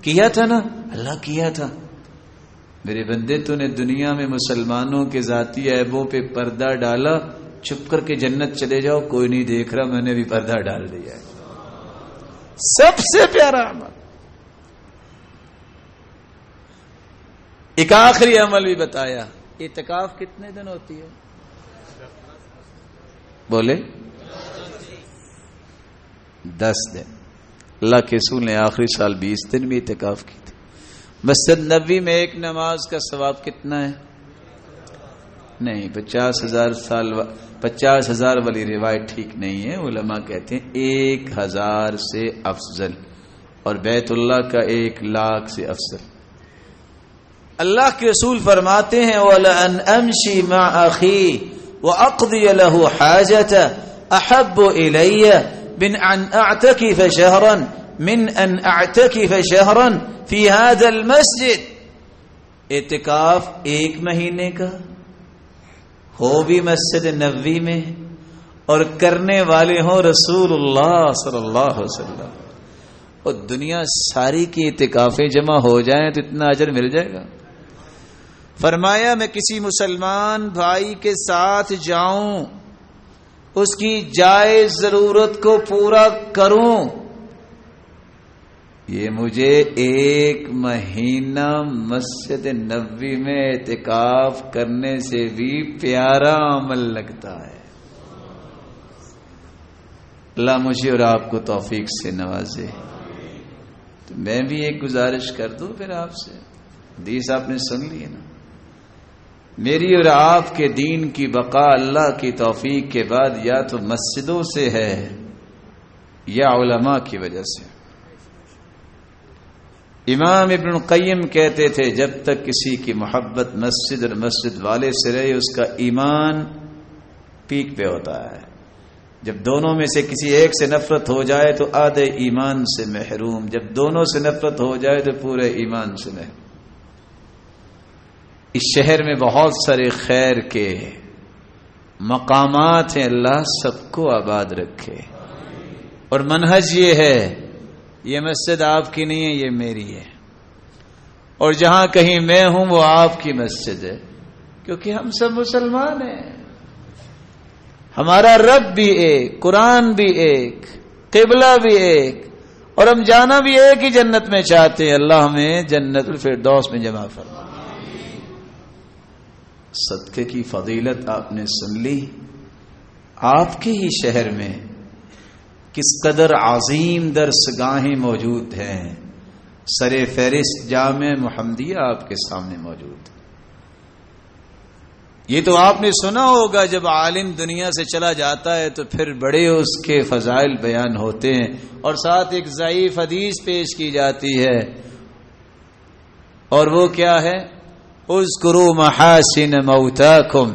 کیا تھا نا؟ اللہ کیا تھا۔ میرے بندے تو نے دنیا میں مسلمانوں کے ذاتی عیبوں پہ پردہ ڈالا، چھپ کر کے جنت چلے جاؤ، کوئی نہیں دیکھ رہا، میں نے بھی پردہ ڈال دیا ہے۔ سب سے پیارا عمل. ایک آخری عمل بھی بتایا. اعتکاف کتنے دن ہوتی ہے؟ بولے 10 دن. اللہ کے رسول نے آخری سال 20 دن بھی اعتکاف کی تھی. مسجد نبوی میں ایک نماز کا ثواب کتنا ہے؟ نہیں، 50,000 والی روایت ٹھیک نہیں ہے. علماء کہتے ہیں 1,000 سے افضل، اور بیت اللہ کا 1,00,000 سے افضل. اللہ کے رسول فرماتے ہیں وَلَأَنْ أَمْشِي مَعْ أَخِي وَأَقْضِيَ لَهُ حَاجَةً أَحَبُّ إِلَيَّ مِنْ أَنْ أَعْتَكِفَ شَهْرًا فِي هَذَا الْمَسْجِدِ. اعتکاف 1 مہینے کا ہو بھی مسجد نبوی میں، اور کرنے والے ہوں رسول اللہ صلی اللہ علیہ وسلم، اور دنیا ساری کی اعتکافیں جمع ہو جائیں تو اتنا اجر مل جائے گا. فرمایا میں کسی مسلمان بھائی کے ساتھ جاؤں، اس کی جائز ضرورت کو پورا کروں، یہ مجھے 1 مہینہ مسجد نبوی میں اعتکاف کرنے سے بھی پیارا عمل لگتا ہے. اللہ مجھے اور آپ کو توفیق سے نوازے. تو میں بھی ایک گزارش کر دوں پھر آپ سے. حدیث آپ نے سن لی ہے نا. میری اور آپ کے دین کی بقا اللہ کی توفیق کے بعد یا تو مسجدوں سے ہے یا علماء کی وجہ سے. امام ابن القیم کہتے تھے جب تک کسی کی محبت مسجد اور مسجد والے سے رہے اس کا ایمان پیک پہ ہوتا ہے. جب دونوں میں سے کسی ایک سے نفرت ہو جائے تو آدھے ایمان سے محروم، جب دونوں سے نفرت ہو جائے تو پورے ایمان سے محروم. اس شہر میں بہت سارے خیر کے مقامات ہیں، اللہ سب کو آباد رکھے. اور منہج یہ ہے، یہ مسجد آپ کی نہیں ہے، یہ میری ہے، اور جہاں کہیں میں ہوں وہ آپ کی مسجد ہے، کیونکہ ہم سب مسلمان ہیں. ہمارا رب بھی ایک، قرآن بھی ایک، قبلہ بھی ایک، اور ہم جانا بھی ایک ہی جنت میں چاہتے ہیں. اللہ ہمیں جنت الفردوس میں جمع فرما. صدقے کی فضیلت آپ نے سن لی. آپ کے ہی شہر میں کس قدر عظیم درسگاہیں موجود ہیں. سر فہرست جامع محمدیہ آپ کے سامنے موجود ہے. یہ تو آپ نے سنا ہوگا جب عالم دنیا سے چلا جاتا ہے تو پھر بڑے اس کے فضائل بیان ہوتے ہیں، اور ساتھ ایک ضعیف حدیث پیش کی جاتی ہے، اور وہ کیا ہے؟ اذکروا محاسن موتاکم،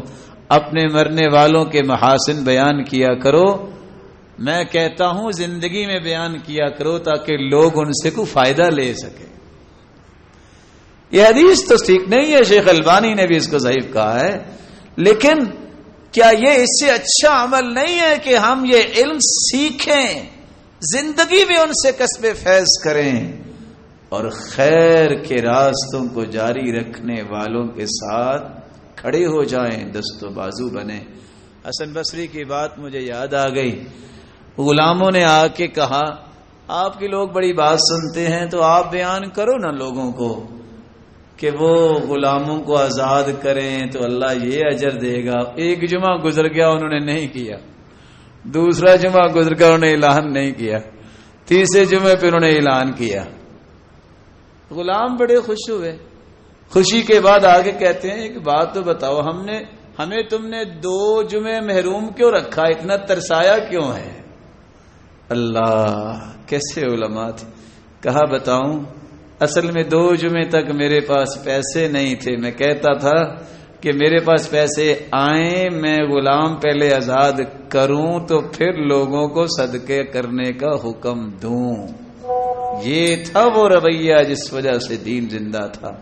اپنے مرنے والوں کے محاسن بیان کیا کرو. میں کہتا ہوں زندگی میں بیان کیا کرو تاکہ لوگ ان سے کوئی فائدہ لے سکے. یہ حدیث تو ٹھیک نہیں ہے، شیخ البانی نے بھی اس کو ضعیف کہا ہے، لیکن کیا یہ اس سے اچھا عمل نہیں ہے کہ ہم یہ علم سیکھیں، زندگی میں ان سے کسب فیض کریں، اور خیر کے راستوں کو جاری رکھنے والوں کے ساتھ کھڑے ہو جائیں، دست و بازو بنیں. حسن بصری کی بات مجھے یاد آ گئی. غلاموں نے آ کے کہا آپ کے لوگ بڑی بات سنتے ہیں تو آپ بیان کرو نا لوگوں کو کہ وہ غلاموں کو آزاد کریں تو اللہ یہ اجر دے گا. ایک جمعہ گزر گیا انہوں نے نہیں کیا، دوسرا جمعہ گزر گیا انہوں نے اعلان نہیں کیا، تیسرے جمعے پہ انہوں نے اعلان کیا. غلام بڑے خوش ہوئے. خوشی کے بعد آگے کہتے ہیں ایک بات تو بتاؤ، ہمیں تم نے 2 جمعے محروم کیوں رکھا، اتنا ترسایا کیوں ہے؟ اللہ کیسے علماء تھے. کہا بتاؤں، اصل میں 2 جمعے تک میرے پاس پیسے نہیں تھے. میں کہتا تھا کہ میرے پاس پیسے آئیں، میں غلام پہلے آزاد کروں تو پھر لوگوں کو صدقے کرنے کا حکم دوں. یہ تھا وہ رویہ جس وجہ سے دین زندہ تھا.